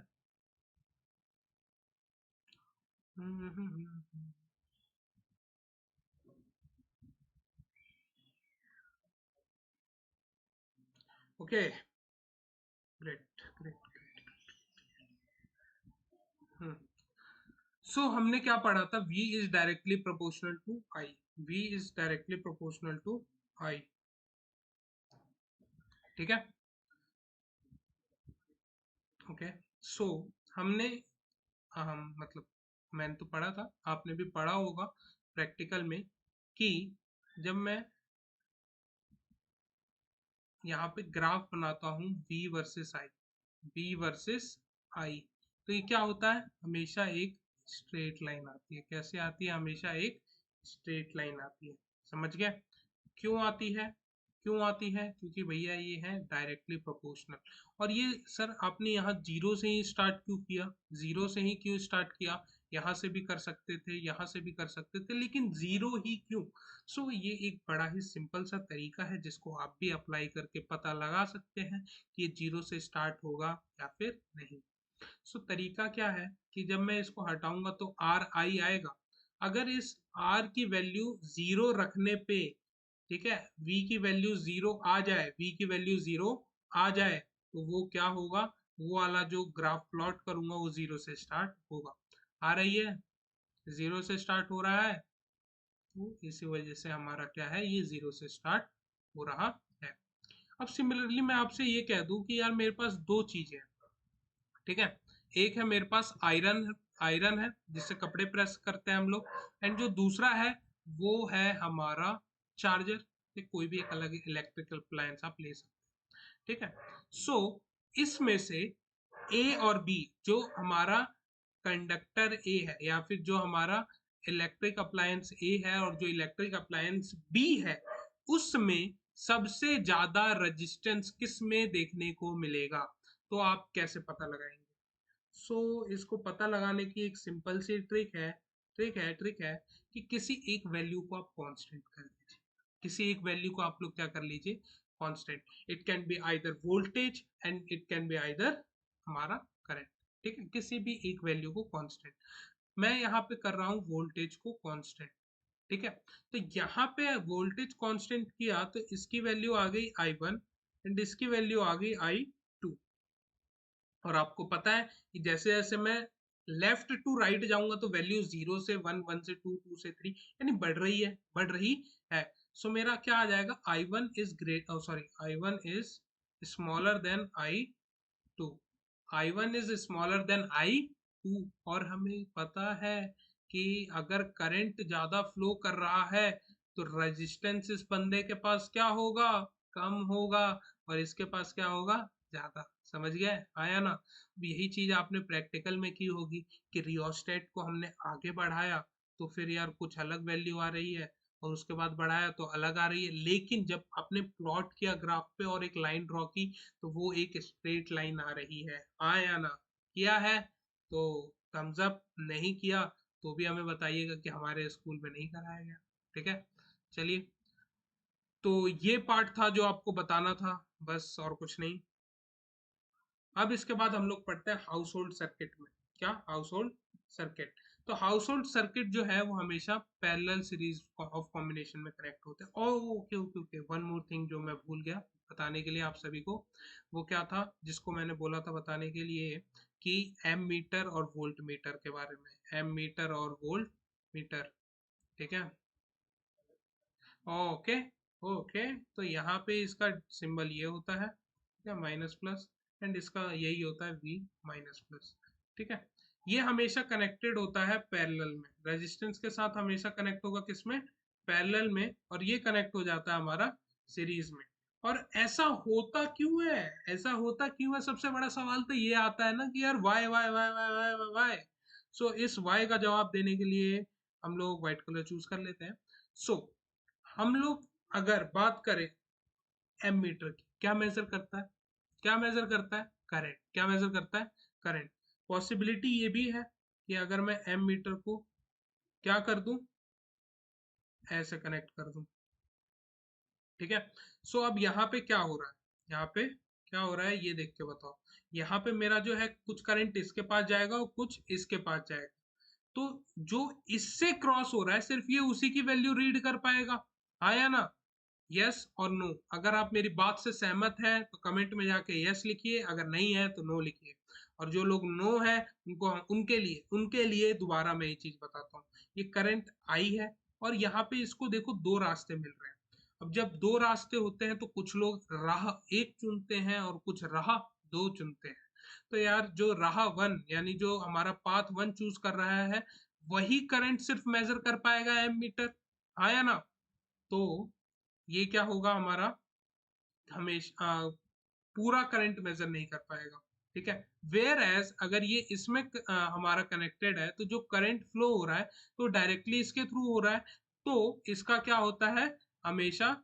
S1: Okay, great great. सो हमने क्या पढ़ा था? v is directly proportional to i। v is directly proportional to i। ठीक है। ओके, सो हमने हम मतलब मैंने तो पढ़ा था, आपने भी पढ़ा होगा प्रैक्टिकल में कि जब मैं यहाँ पे ग्राफ बनाता हूँ v versus i, v versus i, तो ये क्या होता है? हमेशा एक स्ट्रेट लाइन आती है। कैसे आती है? हमेशा एक स्ट्रेट लाइन आती है। समझ गए? क्यों आती है? क्यों आती है? क्योंकि भैया ये है डायरेक्टली प्रोपोर्शनल। और ये सर आपने यहाँ जीरो से ही स्टार्ट क्यों किया? जीरो से ही क्यों स्टार्ट किया? यहाँ से भी कर सकते थे, यहाँ से भी कर सकते थे, लेकिन जीरो ही क्यों? सो ये एक बड़ा ही सिंपल सा तरीका है जिसको आप भी अप्लाई करके पता लगा सकते हैं कि ये जीरो से स्टार्ट होगा या फिर नहीं। सो तरीका क्या है कि जब मैं इसको हटाऊंगा तो आर आई आएगा। अगर इस आर की वैल्यू जीरो रखने पे, ठीक है, v की वैल्यू जीरो आ जाए, v की वैल्यू जीरो आ जाए, तो वो क्या होगा? वो वाला जो ग्राफ प्लॉट करूंगा वो जीरो से स्टार्ट होगा। आ रही है? जीरो से स्टार्ट हो रहा है, तो इसी वजह से हमारा क्या है, ये जीरो से स्टार्ट हो रहा है। अब सिमिलरली मैं आपसे ये कह दूं कि यार मेरे पास दो चीजें हैं। ठीक है, एक है मेरे पास आयरन, आयरन है जिससे कपड़े प्रेस करते हैं हम लोग, एंड जो दूसरा है वो है हमारा चार्जर। कोई भी एक अलग इलेक्ट्रिकल अप्लायंस आप ले सकते हैं। ठीक है। सो इसमें से ए और बी, जो हमारा कंडक्टर ए है या फिर जो हमारा इलेक्ट्रिक अप्लायंस ए है और जो इलेक्ट्रिक अप्लायंस बी है, उसमें सबसे ज्यादा रेजिस्टेंस किस में देखने को मिलेगा? तो आप कैसे पता लगाएंगे? इसको पता लगाने की एक सिंपल सी ट्रिक है कि किसी एक वैल्यू को आप कांस्टेंट कर लीजिए। किसी एक वैल्यू को आप लोग क्या कर लीजिए? Constant. It can be either voltage and it can be either हमारा करंट। ठीक है, किसी भी एक वैल्यू को कांस्टेंट। मैं यहाँ पे कर रहा हूँ वोल्टेज को कांस्टेंट। ठीक है, तो यहाँ पे वोल्टेज कांस्टेंट किया तो इसकी वैल्यू आ गई I1 एंड इसकी वैल्यू आ गई I2। और आपको पता है कि जैसे जैसे मैं लेफ्ट टू राइट जाऊंगा तो वैल्यू जीरो से वन, वन से टू, टू से थ्री, यानी बढ़ रही है, बढ़ रही है। सो मेरा क्या आ जाएगा? I1 is great, sorry, I1 is smaller than I2। I1 is smaller than I2। और हमें पता है कि अगर करंट ज्यादा फ्लो कर रहा है तो रेजिस्टेंस इस बंदे के पास क्या होगा? कम होगा, और इसके पास क्या होगा? ज्यादा। समझ गए? आया ना? अब यही चीज आपने प्रैक्टिकल में की होगी कि रियोस्टेट को हमने आगे बढ़ाया तो फिर यार कुछ अलग वैल्यू आ रही है, और उसके बाद बढ़ाया तो अलग आ रही है, लेकिन जब आपने प्लॉट किया ग्राफ पे और एक लाइन ड्रॉ की तो वो एक स्ट्रेट लाइन आ रही है। आया ना? किया है तो थम्स अप, नहीं किया तो भी हमें बताइएगा कि हमारे स्कूल में नहीं कराया गया। ठीक है, चलिए। तो ये पार्ट था जो आपको बताना था, बस और कुछ नहीं। अब इसके बाद हम लोग पढ़ते हैं हाउस होल्ड सर्किट में। क्या? House hold circuit. तो हाउस होल्ड सर्किट जो है वो हमेशा पैरेलल सीरीज ऑफ कॉम्बिनेशन में कनेक्ट होते हैं। Okay okay okay, one more thing जो मैं भूल गया बताने के लिए आप सभी को, वो क्या था जिसको मैंने बोला था बताने के लिए, कि एम मीटर और वोल्ट मीटर के बारे में। एम मीटर और वोल्ट मीटर। ठीक है। ओके ओके, तो यहाँ पे इसका सिंबल ये होता है, ठीक है, माइनस प्लस, एंड इसका यही होता है v माइनस प्लस। ठीक है, ये हमेशा कनेक्टेड होता है पैरेलल में, रेजिस्टेंस के साथ हमेशा कनेक्ट होगा किसमें, पैरेलल में, और ये कनेक्ट हो जाता है हमारा सीरीज में। और ऐसा होता क्यों है, ऐसा होता क्यों है, सबसे बड़ा सवाल तो ये आता है ना कि यार Y Y Y Y Y Y. So इस वाई का जवाब देने के लिए हम लोग व्हाइट कलर चूज कर लेते हैं। सो हम लोग अगर बात करें एमीटर की, क्या मेजर करता है, क्या मेजर करता है, करंट। क्या मेजर करता है, करंट। पॉसिबिलिटी ये भी है कि अगर मैं एमीटर को क्या कर दूं, ऐसे कनेक्ट कर दूं, ठीक है। सो अब यहाँ पे क्या हो रहा है, यहाँ पे क्या हो रहा है ये देख के बताओ। यहाँ पे मेरा जो है कुछ करंट इसके पास जाएगा और कुछ इसके पास जाएगा, तो जो इससे क्रॉस हो रहा है सिर्फ ये उसी की वैल्यू रीड कर पाएगा, हाँ या ना, यस और नो। अगर आप मेरी बात से सहमत हैं तो कमेंट में जाके यस लिखिए, अगर नहीं है तो नो लिखिए। और जो लोग नो है उनको, उनके लिए दोबारा मैं ये चीज बताता हूँ। ये करंट आई है और यहाँ पे इसको देखो दो रास्ते मिल रहे हैं। अब जब दो रास्ते होते हैं तो कुछ लोग राह एक चुनते हैं और कुछ राह दो चुनते हैं। तो यार जो राह वन यानी जो हमारा पाथ वन चूज कर रहा है वही करंट सिर्फ मेजर कर पाएगा एमीटर, हाँ या ना। तो ये क्या होगा हमारा, हमेशा पूरा करंट मेजर नहीं कर पाएगा, ठीक है। वेयर एज अगर ये इसमें हमारा कनेक्टेड है तो जो करंट फ्लो हो रहा है तो डायरेक्टली इसके थ्रू हो रहा है, तो इसका क्या होता है हमेशा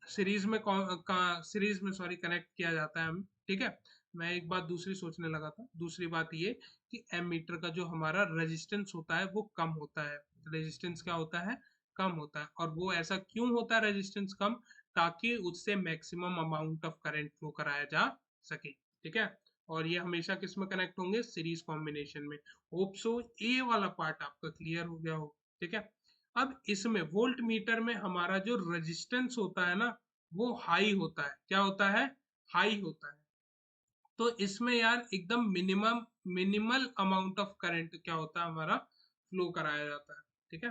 S1: सीरीज में सीरीज में सॉरी कनेक्ट किया जाता है हम, ठीक है। मैं एक बात दूसरी सोचने लगा था, दूसरी बात ये कि एमीटर का जो हमारा रेजिस्टेंस होता है वो कम होता है, रेजिस्टेंस क्या होता है, कम होता है। और वो ऐसा क्यों होता है रेजिस्टेंस कम, ताकि उससे maximum amount of current flow कराया जा सके, ठीक है। और ये हमेशा किस में कनेक्ट होंगे, सीरीज कॉम्बिनेशन में। होप सो ये वाला पार्ट आपका क्लियर हो गया हो, ठीक है। अब इसमें वोल्ट मीटर में हमारा जो रेजिस्टेंस होता है ना वो हाई होता है, क्या होता है, हाई होता है। तो इसमें यार एकदम मिनिमल अमाउंट ऑफ करंट क्या होता है हमारा, फ्लो कराया जाता है, ठीक है।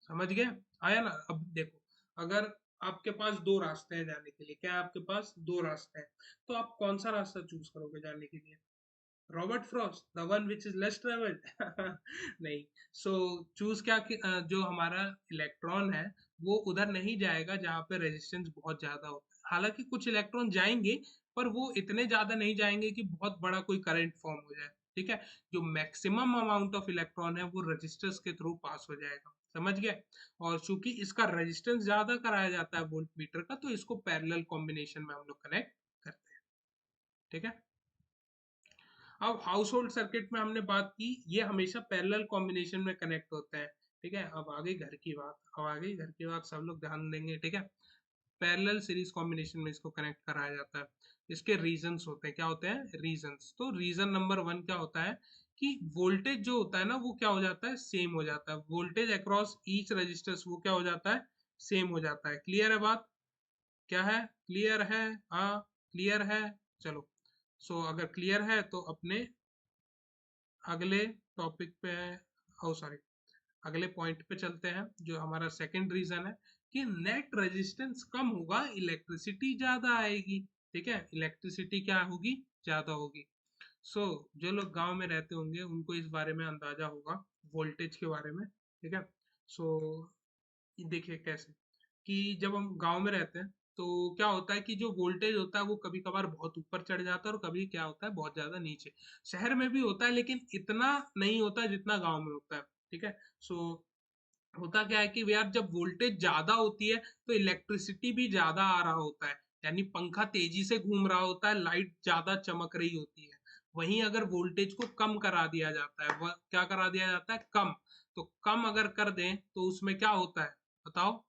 S1: समझ गए, आया ना। अब देखो, अगर आपके पास दो रास्ते हैं जाने के लिए, क्या है आपके पास दो रास्ते हैं, तो आप कौन सा रास्ता चूज करोगे जाने के लिए, Robert Frost the one which is less travelled नहीं। सो चूज क्या जो हमारा इलेक्ट्रॉन है वो उधर नहीं जाएगा जहाँ पे रेजिस्टेंस बहुत ज्यादा होता है। हालांकि कुछ इलेक्ट्रॉन जाएंगे पर वो इतने ज्यादा नहीं जाएंगे कि बहुत बड़ा कोई करंट फॉर्म हो जाए, ठीक है। जो मैक्सिमम अमाउंट ऑफ इलेक्ट्रॉन है वो रजिस्टर्स के थ्रू पास हो जाएगा, समझ गए। और चूंकि इसका रेजिस्टेंस ज्यादा कराया जाता है वोल्ट मीटर का, तो इसको पैरेलल कॉम्बिनेशन में हम लोग कनेक्ट करते हैं, ठीक है। अब हाउस होल्ड सर्किट में हमने बात की, ये हमेशा पैरेलल कॉम्बिनेशन में कनेक्ट होते हैं, ठीक है। अब आगे घर की बात, अब आगे घर की बात, सब लोग ध्यान देंगे, ठीक है। पैरेलल सीरीज कॉम्बिनेशन में इसको कनेक्ट कराया जाता है। इसके रीजंस होते हैं, क्या होते हैं रीजंस, तो रीजन नंबर वन क्या होता है कि वोल्टेज जो होता है ना वो क्या हो जाता है, सेम हो जाता है, वोल्टेज अक्रॉस ईच रजिस्टर्स वो क्या हो जाता है, सेम हो जाता है। क्लियर है बात, क्या है, क्लियर है, हाँ क्लियर है। चलो, सो अगर क्लियर है तो अपने अगले टॉपिक पे, ओ सॉरी, अगले पॉइंट पे चलते हैं। जो हमारा सेकंड रीजन है कि नेट रेजिस्टेंस कम होगा, इलेक्ट्रिसिटी ज्यादा आएगी, ठीक है, इलेक्ट्रिसिटी क्या होगी, ज्यादा होगी। सो जो लोग गांव में रहते होंगे उनको इस बारे में अंदाजा होगा, वोल्टेज के बारे में, ठीक है। सो देखिए कैसे, कि जब हम गांव में रहते हैं तो क्या होता है कि जो वोल्टेज होता है वो कभी कभार बहुत ऊपर चढ़ जाता है और कभी क्या होता है बहुत ज्यादा नीचे। शहर में भी होता है लेकिन इतना नहीं होता है जितना गांव में होता है, ठीक है। सो होता क्या है कि यार जब वोल्टेज ज्यादा होती है तो इलेक्ट्रिसिटी भी ज्यादा आ रहा होता है, यानी पंखा तेजी से घूम रहा होता है, लाइट ज्यादा चमक रही होती है। वहीं अगर वोल्टेज को कम करा दिया जाता है, वह क्या करा दिया जाता है, कम, तो कम अगर कर दें तो उसमें क्या होता है बताओ,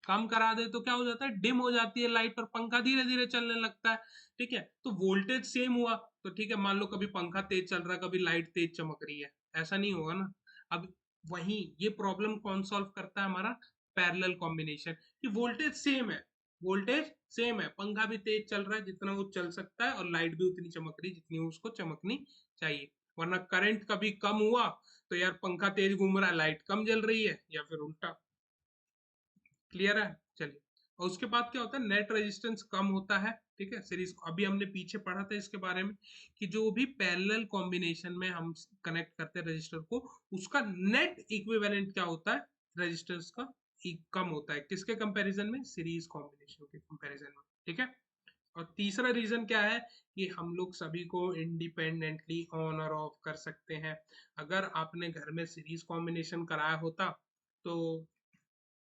S1: कम करा दे तो क्या हो जाता है, डिम हो जाती है लाइट और पंखा धीरे धीरे चलने लगता है, ठीक है। तो वोल्टेज सेम हुआ तो ठीक है, मान लो कभी पंखा तेज चल रहा है कभी लाइट तेज चमक रही है, ऐसा नहीं होगा ना। अब वही ये प्रॉब्लम कौन सॉल्व करता है, हमारा पैरेलल कॉम्बिनेशन, कि वोल्टेज सेम है, वोल्टेज सेम है, पंखा भी तेज चल रहा है जितना वो चल सकता है और लाइट भी उतनी चमक रही जितनी उसको चमकनी चाहिए। वरना करंट कभी कम हुआ तो यार पंखा तेज घूम रहा है लाइट कम जल रही है, या फिर उल्टा। क्लियर है, चलिए। और उसके बाद क्या होता है, नेट रेजिस्टेंस कम होता है। ठीक है, सीरीज अभी हमने पीछे पढ़ा था इसके बारे में कि जो भी पैरेलल कॉम्बिनेशन में हम कनेक्ट करते हैं रजिस्टर को, उसका नेट इक्विवेलेंट क्या होता है, रेजिस्टेंस का कम होता है। किसके कंपैरिजन में, सीरीज कॉम्बिनेशन के कंपैरिजन में। ठीक है, और तीसरा रीजन क्या है कि हम लोग सभी को इंडिपेंडेंटली ऑन और ऑफ कर सकते हैं। अगर आपने घर में सीरीज कॉम्बिनेशन कराया होता तो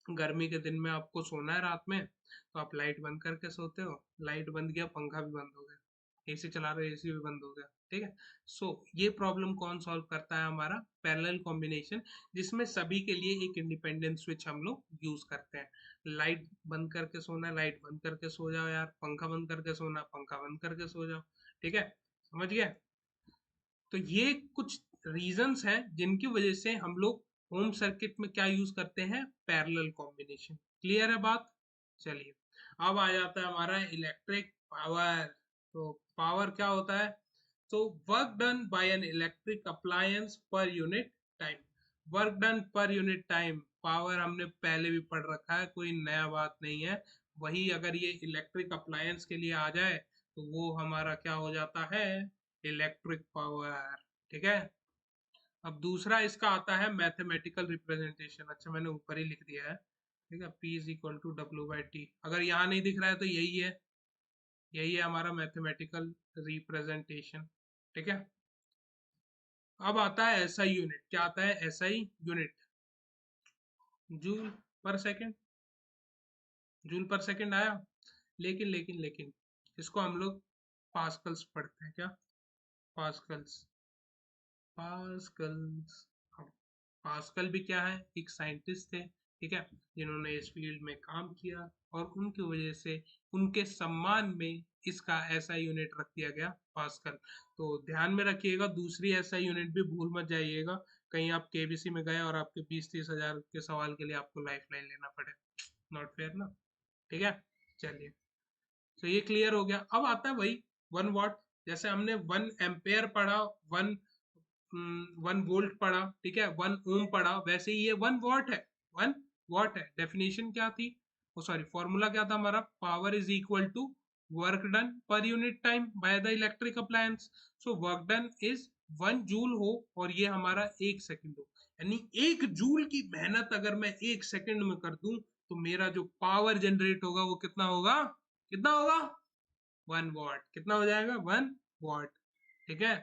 S1: गर्मी के दिन में आपको सोना है रात में, तो आप लाइट बंद करके सोते हो, लाइट बंद गया पंखा भी बंद हो गया, एसी चला रहे एसी भी बंद हो गया। ठीक है, सो ये प्रॉब्लम कौन सॉल्व करता है, हमारा पैरेलल कॉम्बिनेशन, जिसमें सभी के लिए एक इंडिपेंडेंट स्विच हम लोग यूज करते हैं। लाइट बंद करके सोना, लाइट बंद करके सो जाओ यार, पंखा बंद करके सोना, पंखा बंद करके सो जाओ। ठीक है, समझ गया। तो ये कुछ रीजंस हैं जिनकी वजह से हम लोग होम सर्किट में क्या यूज करते हैं, पैरेलल कॉम्बिनेशन। क्लियर है बात। चलिए, अब आ जाता है हमारा इलेक्ट्रिक पावर। तो पावर क्या होता है, तो work done by an electric appliance पर unit time. Work done per unit time, power हमने पहले भी पढ़ रखा है, कोई नया बात नहीं है। वही अगर ये इलेक्ट्रिक अप्लायंस के लिए आ जाए तो वो हमारा क्या हो जाता है, इलेक्ट्रिक पावर। ठीक है, अब दूसरा इसका आता है मैथमेटिकल रिप्रेजेंटेशन। अच्छा, मैंने ऊपर ही लिख दिया है। ठीक है, P is equal to W/T। अगर यहाँ नहीं दिख रहा है तो यही है हमारा मैथमेटिकल रिप्रेजेंटेशन। ठीक है, अब आता है SI यूनिट। क्या आता है SI यूनिट, जूल पर सेकेंड। जूल पर सेकेंड आया, लेकिन इसको हम लोग पास्कल्स पढ़ते हैं। क्या, पास्कल्स। पास्कल्स, पास्कल भी क्या है, एक साइंटिस्ट थे। ठीक है, जिन्होंने इस फील्ड में काम किया और उनकी वजह से उनके सम्मान में इसका ऐसा यूनिट रख दिया गया, पास्कल। तो ध्यान में रखिएगा, दूसरी ऐसा यूनिट भी भूल मत जाइएगा, कहीं आप केबीसी में गए और आपके 20-30 हजार के सवाल के लिए आपको लाइफ लाइन लेना पड़े, नॉट फेयर ना। ठीक है, चलिए, तो ये क्लियर हो गया। अब आता है वही 1 वॉट। जैसे हमने 1 एम्पेयर पढ़ा, 1 वोल्ट पढ़ा, ठीक है, 1 ओम पढ़ा, वैसे ही ये 1 वॉट है। 1 वॉट है, डेफिनेशन क्या थी, ओ सॉरी, फॉर्मूला क्या था हमारा, power is equal to work done per unit time by the electric appliance. So work done is 1 joule हो और ये हमारा 1 सेकंड हो, यानी 1 जूल की मेहनत अगर मैं 1 सेकंड में कर दूं तो मेरा जो पावर जनरेट होगा वो कितना होगा, कितना होगा, 1 वॉट। कितना हो जाएगा, 1 वॉट। ठीक है,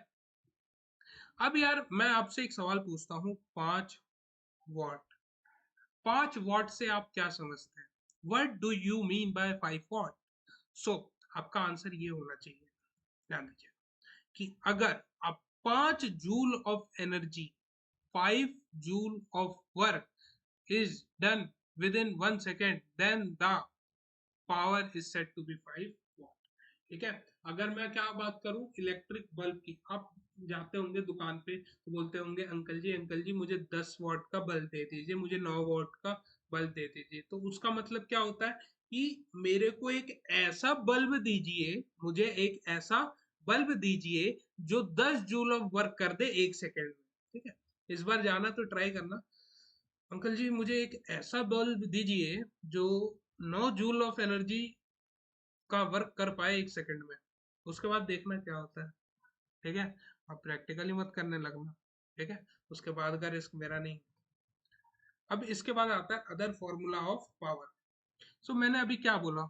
S1: अब यार मैं आपसे एक सवाल पूछता हूँ, 5 वॉट। 5 वॉट से आप क्या समझते हैं, what do you mean by 5 watt. So आपका आंसर ये होना चाहिए, ध्यान दीजिए, कि अगर आप 5 joule of energy, 5 joule of work is done within 1 second, then the power is said to be 5 watt। ठीक है, अगर मैं क्या बात करूं इलेक्ट्रिक बल्ब की, आप जाते होंगे दुकान पे तो बोलते होंगे अंकल जी मुझे 10 वॉट का बल्ब दे दीजिए, मुझे 9 वॉट का बल्ब दे दीजिए। तो उसका मतलब क्या होता है कि मेरे को एक ऐसा बल्ब दीजिए, मुझे एक ऐसा बल्ब दीजिए जो 10 जूल ऑफ वर्क कर दे 1 सेकेंड में। ठीक है, इस बार जाना तो ट्राई करना, अंकल जी मुझे एक ऐसा बल्ब दीजिए जो 9 जूल ऑफ एनर्जी का वर्क कर पाए 1 सेकंड में। उसके बाद देखना क्या होता है। ठीक है, आप प्रैक्टिकली मत करने लगना। ठीक है, उसके बाद का रिस्क मेरा नहीं। अब इसके बाद आता है अदर फॉर्मूला ऑफ पावर। सो मैंने अभी क्या बोला,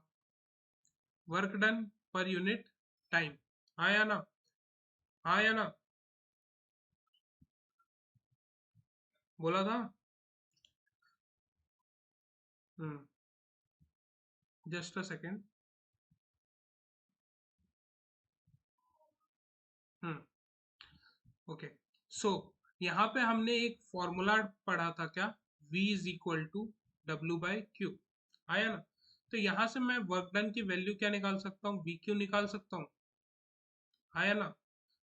S1: work done per unit time, हाँ या ना, हाँ या ना, बोला था। Just a second. Okay, so यहाँ पे हमने एक फॉर्मूला पढ़ा था, क्या, V is equal to W/Q, आया ना। तो यहाँ से मैं वर्क डन की वैल्यू क्या निकाल सकता हूँ, VQ निकाल सकता हूँ, आया ना।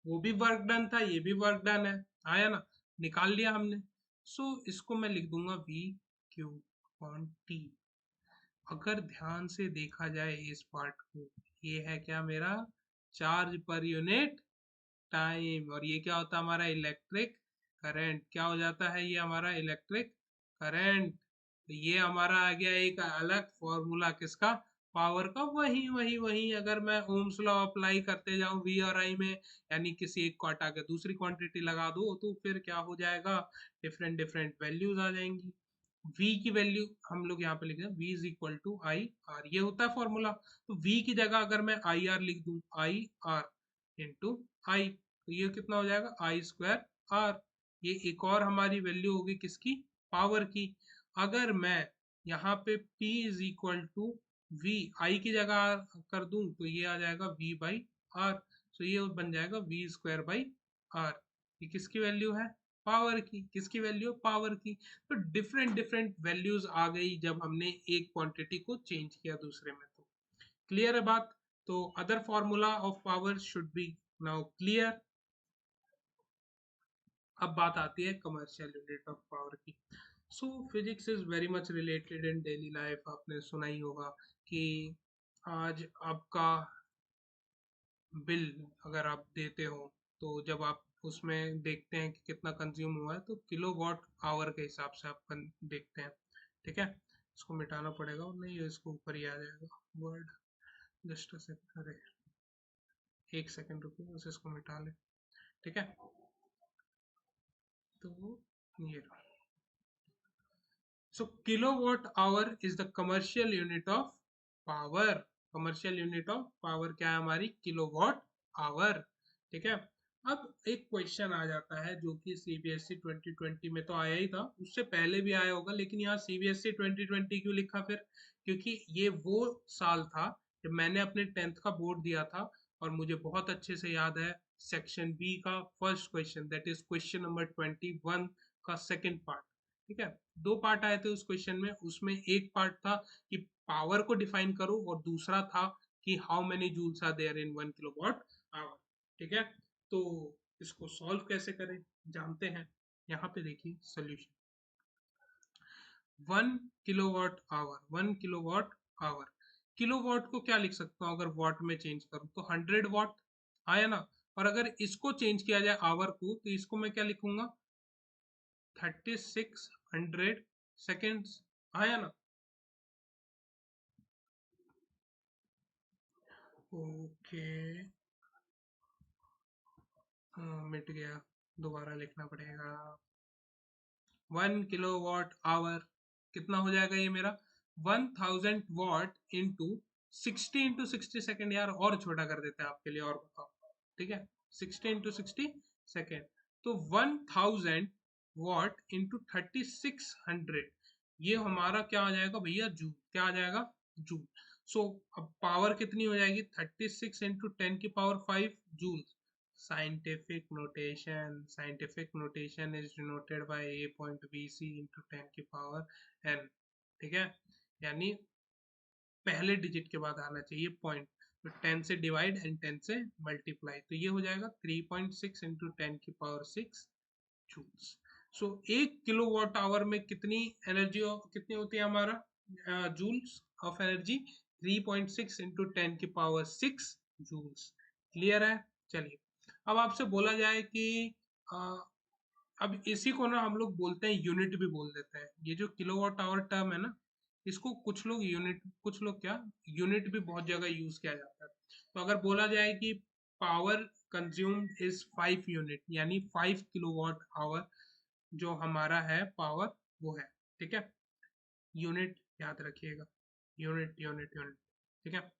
S1: वो भी वर्क डन था, ये भी वर्क डन है, आया ना, निकाल लिया हमने। सो इसको मैं लिख दूंगा VQ/T। अगर ध्यान से देखा जाए इस पार्ट को, ये है क्या मेरा, चार्ज पर यूनिट टाइम, और ये क्या होता है हमारा इलेक्ट्रिक करंट। क्या हो जाता है ये हमारा इलेक्ट्रिक करंट। तो ये हमारा आ गया एक अलग फॉर्मूला किसका, पावर का। वही वही वही अगर मैं ओम्स लॉ अप्लाई करते जाऊं वी और आई में, यानी किसी एक को हटा के दूसरी क्वांटिटी लगा दो, तो फिर क्या हो जाएगा, डिफरेंट डिफरेंट वैल्यूज आ जाएंगी। v की वैल्यू हम लोग यहाँ पे लिख दें, v is equal to I R, ये होता है फॉर्मूला। तो v की जगह अगर मैं आई आर लिख दूं, आई आर इंटू आई, तो ये कितना हो जाएगा, आई स्क्वायर आर। ये एक और हमारी वैल्यू होगी किसकी, पावर की। अगर मैं यहाँ पे p is equal to v, I की जगह कर दूं, तो ये आ जाएगा v बाई आर। तो ये बन जाएगा v स्क्वायर बाई आर। ये किसकी वैल्यू है, पावर की। किसकी वैल्यू, पावर की। तो डिफरेंट डिफरेंट वैल्यूज आ गई जब हमने एक क्वांटिटी को चेंज किया दूसरे में। तो क्लियर है बात। तो other formula of power should be now clear. अब बात आती है कमर्शियल यूनिट ऑफ पावर की। सो physics is very much related in daily life. आपने सुना ही होगा कि आज आपका बिल अगर आप देते हो, तो जब आप उसमें देखते हैं कि कितना कंज्यूम हुआ है, तो किलो वॉट आवर के हिसाब से आप देखते हैं। ठीक है, इसको मिटाना पड़ेगा और नहीं इसको ऊपर ही आ जाएगा वर्ड। जस्ट अ सेकंड, अरे एक सेकंड रुकिए, बस इसको मिटा ले। ठीक है, तो ये so kilowatt hour is the commercial unit of power. Commercial unit of power क्या है हमारी, किलो वॉट आवर। ठीक है, अब एक क्वेश्चन आ जाता है जो कि सीबीएसई 2020 में तो आया ही था, उससे पहले भी आया होगा, लेकिन यहाँ सीबीएसई 2020 क्यों लिखा फिर, क्योंकि ये वो साल था जब मैंने अपने 10th का बोर्ड दिया था। और मुझे बहुत अच्छे से याद है सेक्शन बी का first question, that is question number 21 का सेकंड पार्ट। ठीक है, दो पार्ट आए थे उस क्वेश्चन में। उसमें एक पार्ट था कि पावर को डिफाइन करो, और दूसरा था कि how many joules are there in 1 kilowatt hour. ठीक है, तो इसको सॉल्व कैसे करें जानते हैं। यहाँ पे देखिए सोल्यूशन, 1 किलोवाट आवर, किलोवाट को क्या लिख सकता हूँ अगर वॉट में चेंज करूँ, तो 100 वॉट आया ना। और अगर इसको चेंज किया जाए आवर को, तो इसको मैं क्या लिखूंगा, 3600 सेकेंड्स आया ना। ओके, मिट गया, दोबारा लिखना पड़ेगा। 1 किलोवाट आवर कितना हो जाएगा ये मेरा, 1000 वॉट इंटू 60 × 60 सेकेंड। यार और छोटा कर देते हैं आपके लिए, और बताओ। ठीक है, 60 × 60 सेकेंड, तो 1000 वॉट इंटू 3600, ये हमारा क्या आ जाएगा भैया, जूल। क्या आ जाएगा, जूल। सो अब पावर कितनी हो जाएगी, 36 × 10⁵ joule. Scientific notation is denoted by A.BC into 10⁻n। ठीक है, यानी पहले डिजिट के बाद आना चाहिए पॉइंट। तो 10 से डिवाइड एंड 10 से मल्टीप्लाई, तो ये हो जाएगा 3.6 × 10⁶ जूल्स। सो 1 किलोवाट आवर में कितनी एनर्जी, कितनी होती है हमारा joules of energy, 3.6 × 10⁶ joules. Clear है। चलिए, अब आपसे बोला जाए कि आ, अब इसी को ना हम लोग बोलते हैं यूनिट भी बोल देते हैं। ये जो किलोवाट आवर टर्म है ना, इसको कुछ लोग यूनिट, कुछ लोग क्या, यूनिट भी बहुत जगह यूज किया जाता है। तो अगर बोला जाए कि पावर कंज्यूम्ड इज 5 यूनिट, यानी 5 किलोवाट आवर जो हमारा है पावर, वो है। ठीक है, यूनिट याद रखिएगा, यूनिट यूनिट यूनिट। ठीक है,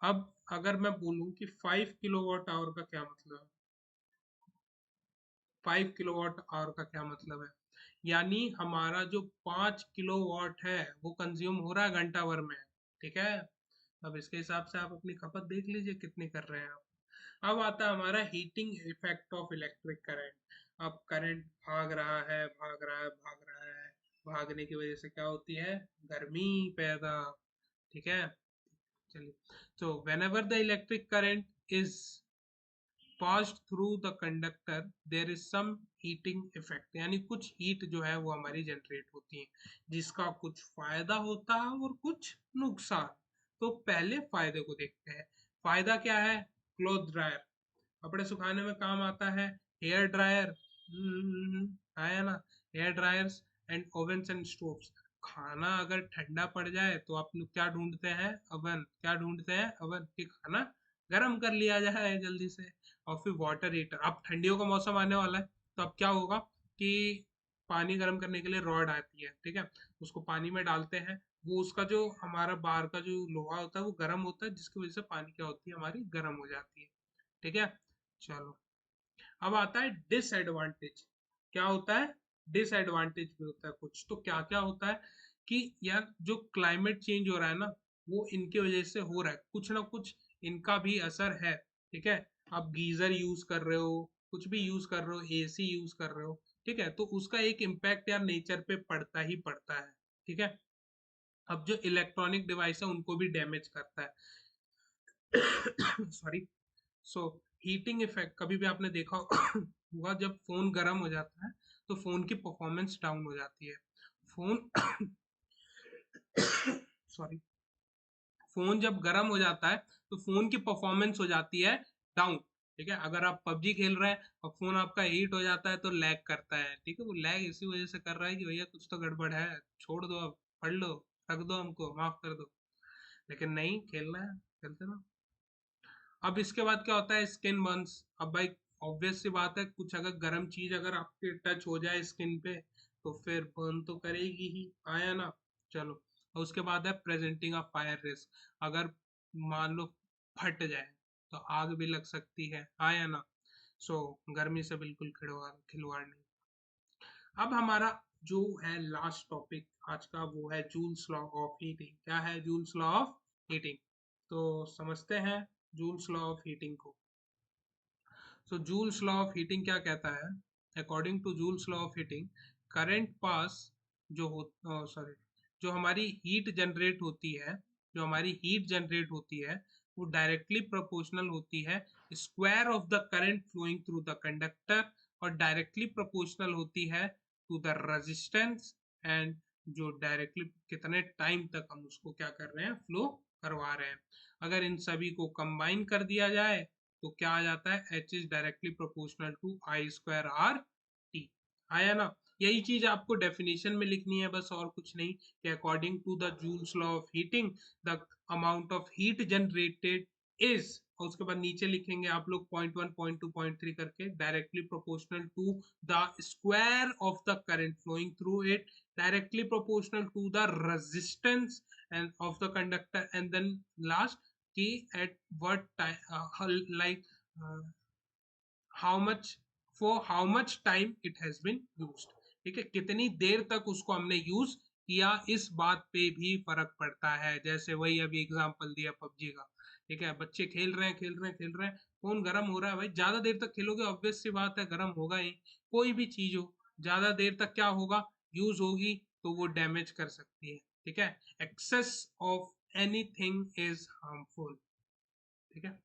S1: अब अगर मैं बोलूं कि 5 किलोवाट आवर का क्या मतलब है, 5 किलोवाट आवर का क्या मतलब है, यानी हमारा जो 5 किलोवाट है वो कंज्यूम हो रहा है घंटा भर में। ठीक है, अब इसके हिसाब से आप अपनी खपत देख लीजिए कितनी कर रहे हैं आप। अब आता है हमारा heating effect of electric current. अब करंट भाग रहा है भाग रहा है भाग रहा है, भागने की वजह से क्या होती है, गर्मी पैदा। ठीक है, चलिए, so whenever the electric current is passed through the conductor there is some heating effect, यानी कुछ हीट जो है वो हमारी जनरेट होती है, जिसका कुछ फायदा होता है और कुछ नुकसान। तो पहले फायदे को देखते हैं। फायदा क्या है, क्लॉथ ड्रायर, कपड़े सुखाने में काम आता है। हेयर ड्रायर, आया ना, hair dryers and ovens and stoves, खाना अगर ठंडा पड़ जाए तो आप लोग क्या ढूंढते हैं? अवन। क्या ढूंढते हैं? अवन, कि खाना गर्म कर लिया जाए जल्दी से। और फिर वाटर हीटर। अब ठंडियों का मौसम आने वाला है, तो अब क्या होगा कि पानी गर्म करने के लिए रॉड आती है, ठीक है, उसको पानी में डालते हैं, वो उसका जो हमारा बाहर का जो लोहा होता है वो गर्म होता है, जिसकी वजह से पानी क्या होती है, हमारी गर्म हो जाती है। ठीक है, चलो। अब आता है डिसएडवांटेज। क्या होता है? डिसएडवांटेज भी होता है कुछ। तो क्या क्या होता है कि यार जो क्लाइमेट चेंज हो रहा है ना, वो इनकी वजह से हो रहा है, कुछ ना कुछ इनका भी असर है। ठीक है, आप गीजर यूज कर रहे हो, कुछ भी यूज कर रहे हो, एसी यूज कर रहे हो, ठीक है, तो उसका एक इम्पैक्ट यार नेचर पे पड़ता ही पड़ता है। ठीक है, अब जो इलेक्ट्रॉनिक डिवाइस है उनको भी डैमेज करता है। सॉरी। सो हीटिंग इफेक्ट, कभी भी आपने देखा होगा जब फोन गर्म हो जाता है तो फोन की परफॉर्मेंस डाउन हो जाती है। फोन सॉरी, फोन जब गर्म हो जाता है तो फोन की परफॉर्मेंस हो जाती है डाउन। ठीक है, अगर आप पबजी खेल रहे हैं और फोन आपका हीट हो जाता है तो लैग करता है। ठीक है, वो लैग इसी वजह से कर रहा है कि भैया कुछ तो गड़बड़ है, छोड़ दो, अब पढ़ लो, रख दो, हमको माफ कर दो। लेकिन नहीं, खेलना है, खेलते रहो। अब इसके बाद क्या होता है? Skin Burns. अब भाई ऑब्वियस सी बात है, कुछ अगर गर्म चीज अगर आपके टच हो जाए स्किन पे तो फिर बर्न तो करेगी ही, आया ना। चलो, और उसके बाद है प्रेजेंटिंग अ फायर रिस्क। अगर मान लो फट जाए तो आग भी लग सकती है, आया ना। सो गर्मी से बिल्कुल खिलवाड़ खिलवाड़ नहीं। अब हमारा जो है लास्ट टॉपिक आज का, वो है जूल्स लॉ ऑफ हीटिंग। क्या है जूल्स लॉ ऑफ हीटिंग? तो समझते हैं जूल्स लॉ ऑफ हीटिंग को। So Joule's law of heating क्या कहता है? According to Joule's law of heating, current pass जो हो सॉरी जो हमारी हीट जनरेट होती है, जो हमारी हीट जनरेट होती है, वो डायरेक्टली प्रोपोर्शनल होती है square of the current flowing through the conductor, और डायरेक्टली प्रोपोर्शनल होती है टू द रेजिस्टेंस, एंड जो डायरेक्टली कितने टाइम तक हम उसको क्या कर रहे हैं, फ्लो करवा रहे हैं। अगर इन सभी को कंबाइन कर दिया जाए तो क्या आ जाता है? H is directly proportional to I square R T. आया ना। यही चीज आपको डेफिनेशन में लिखनी है बस, और कुछ नहीं, कि according to the Joule's law of heating the amount of heat generated is, और उसके बाद नीचे लिखेंगे आप लोग पॉइंट 1 पॉइंट 2 पॉइंट 3 करके, directly proportional to the square of the current flowing through it, directly proportional to the resistance and of the conductor, and then last कि at what time, like uh, how much, for how much time it has been used। ठीक है, कितनी देर तक उसको हमने use किया, इस बात पे भी फर्क पड़ता है। जैसे वही अभी एग्जांपल दिया पबजी का। ठीक है, बच्चे खेल रहे हैं खेल रहे हैं खेल रहे हैं, फोन गर्म हो रहा है, भाई ज्यादा देर तक खेलोगे ऑब्वियस सी बात है गर्म होगा ही। कोई भी चीज हो, ज्यादा देर तक क्या होगा, यूज होगी, तो वो डैमेज कर सकती है। ठीक है, excess of anything is harmful. ठीक है,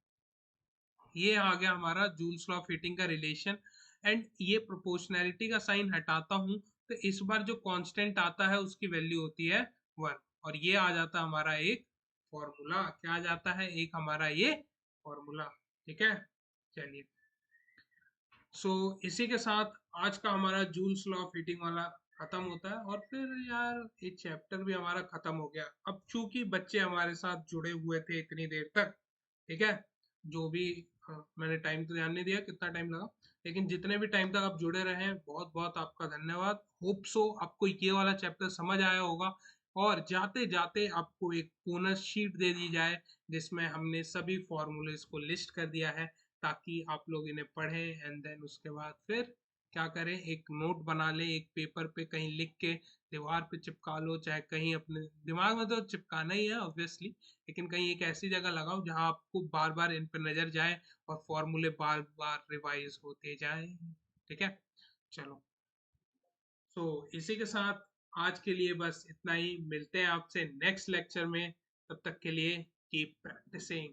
S1: ये आ गया हमारा जूल्स लॉ ऑफ हीटिंग का रिलेशन। एंड ये प्रोपोर्शनैलिटी का साइन हटाता हूं तो इस बार जो कांस्टेंट आता है उसकी वैल्यू होती है 1, और ये आ जाता है हमारा एक फॉर्मूला। क्या आ जाता है? एक हमारा ये फॉर्मूला। ठीक है, चलिए। सो इसी के साथ आज का हमारा जूल्स लॉ ऑफ हीटिंग वाला खत्म होता है, और फिर यार ये चैप्टर भी हमारा खत्म हो गया। अब चूंकि बच्चे हमारे साथ जुड़े हुए थे इतनी देर तक, ठीक है, जो भी, मैंने टाइम तो ध्यान नहीं दिया कितना टाइम लगा, लेकिन जितने भी टाइम तक आप जुड़े रहे हैं बहुत बहुत आपका धन्यवाद। होप सो आपको ये वाला चैप्टर समझ आया होगा, और जाते जाते आपको एक बोनस शीट दे दी जाए जिसमें हमने सभी फॉर्मूलेस को लिस्ट कर दिया है, ताकि आप लोग इन्हें पढ़ें एंड देन उसके बाद फिर क्या करें, एक नोट बना लें, एक पेपर पे कहीं लिख के दीवार पे चिपका लो, चाहे कहीं अपने दिमाग में तो चिपकाना ही है ऑब्वियसली, लेकिन कहीं एक ऐसी जगह लगाओ जहां आपको बार बार इन पर नजर जाए और फॉर्मूले बार बार रिवाइज होते जाए। ठीक है, चलो। सो इसी के साथ आज के लिए बस इतना ही, मिलते हैं आपसे नेक्स्ट लेक्चर में। तब तक के लिए कीप प्रैक्टिसिंग।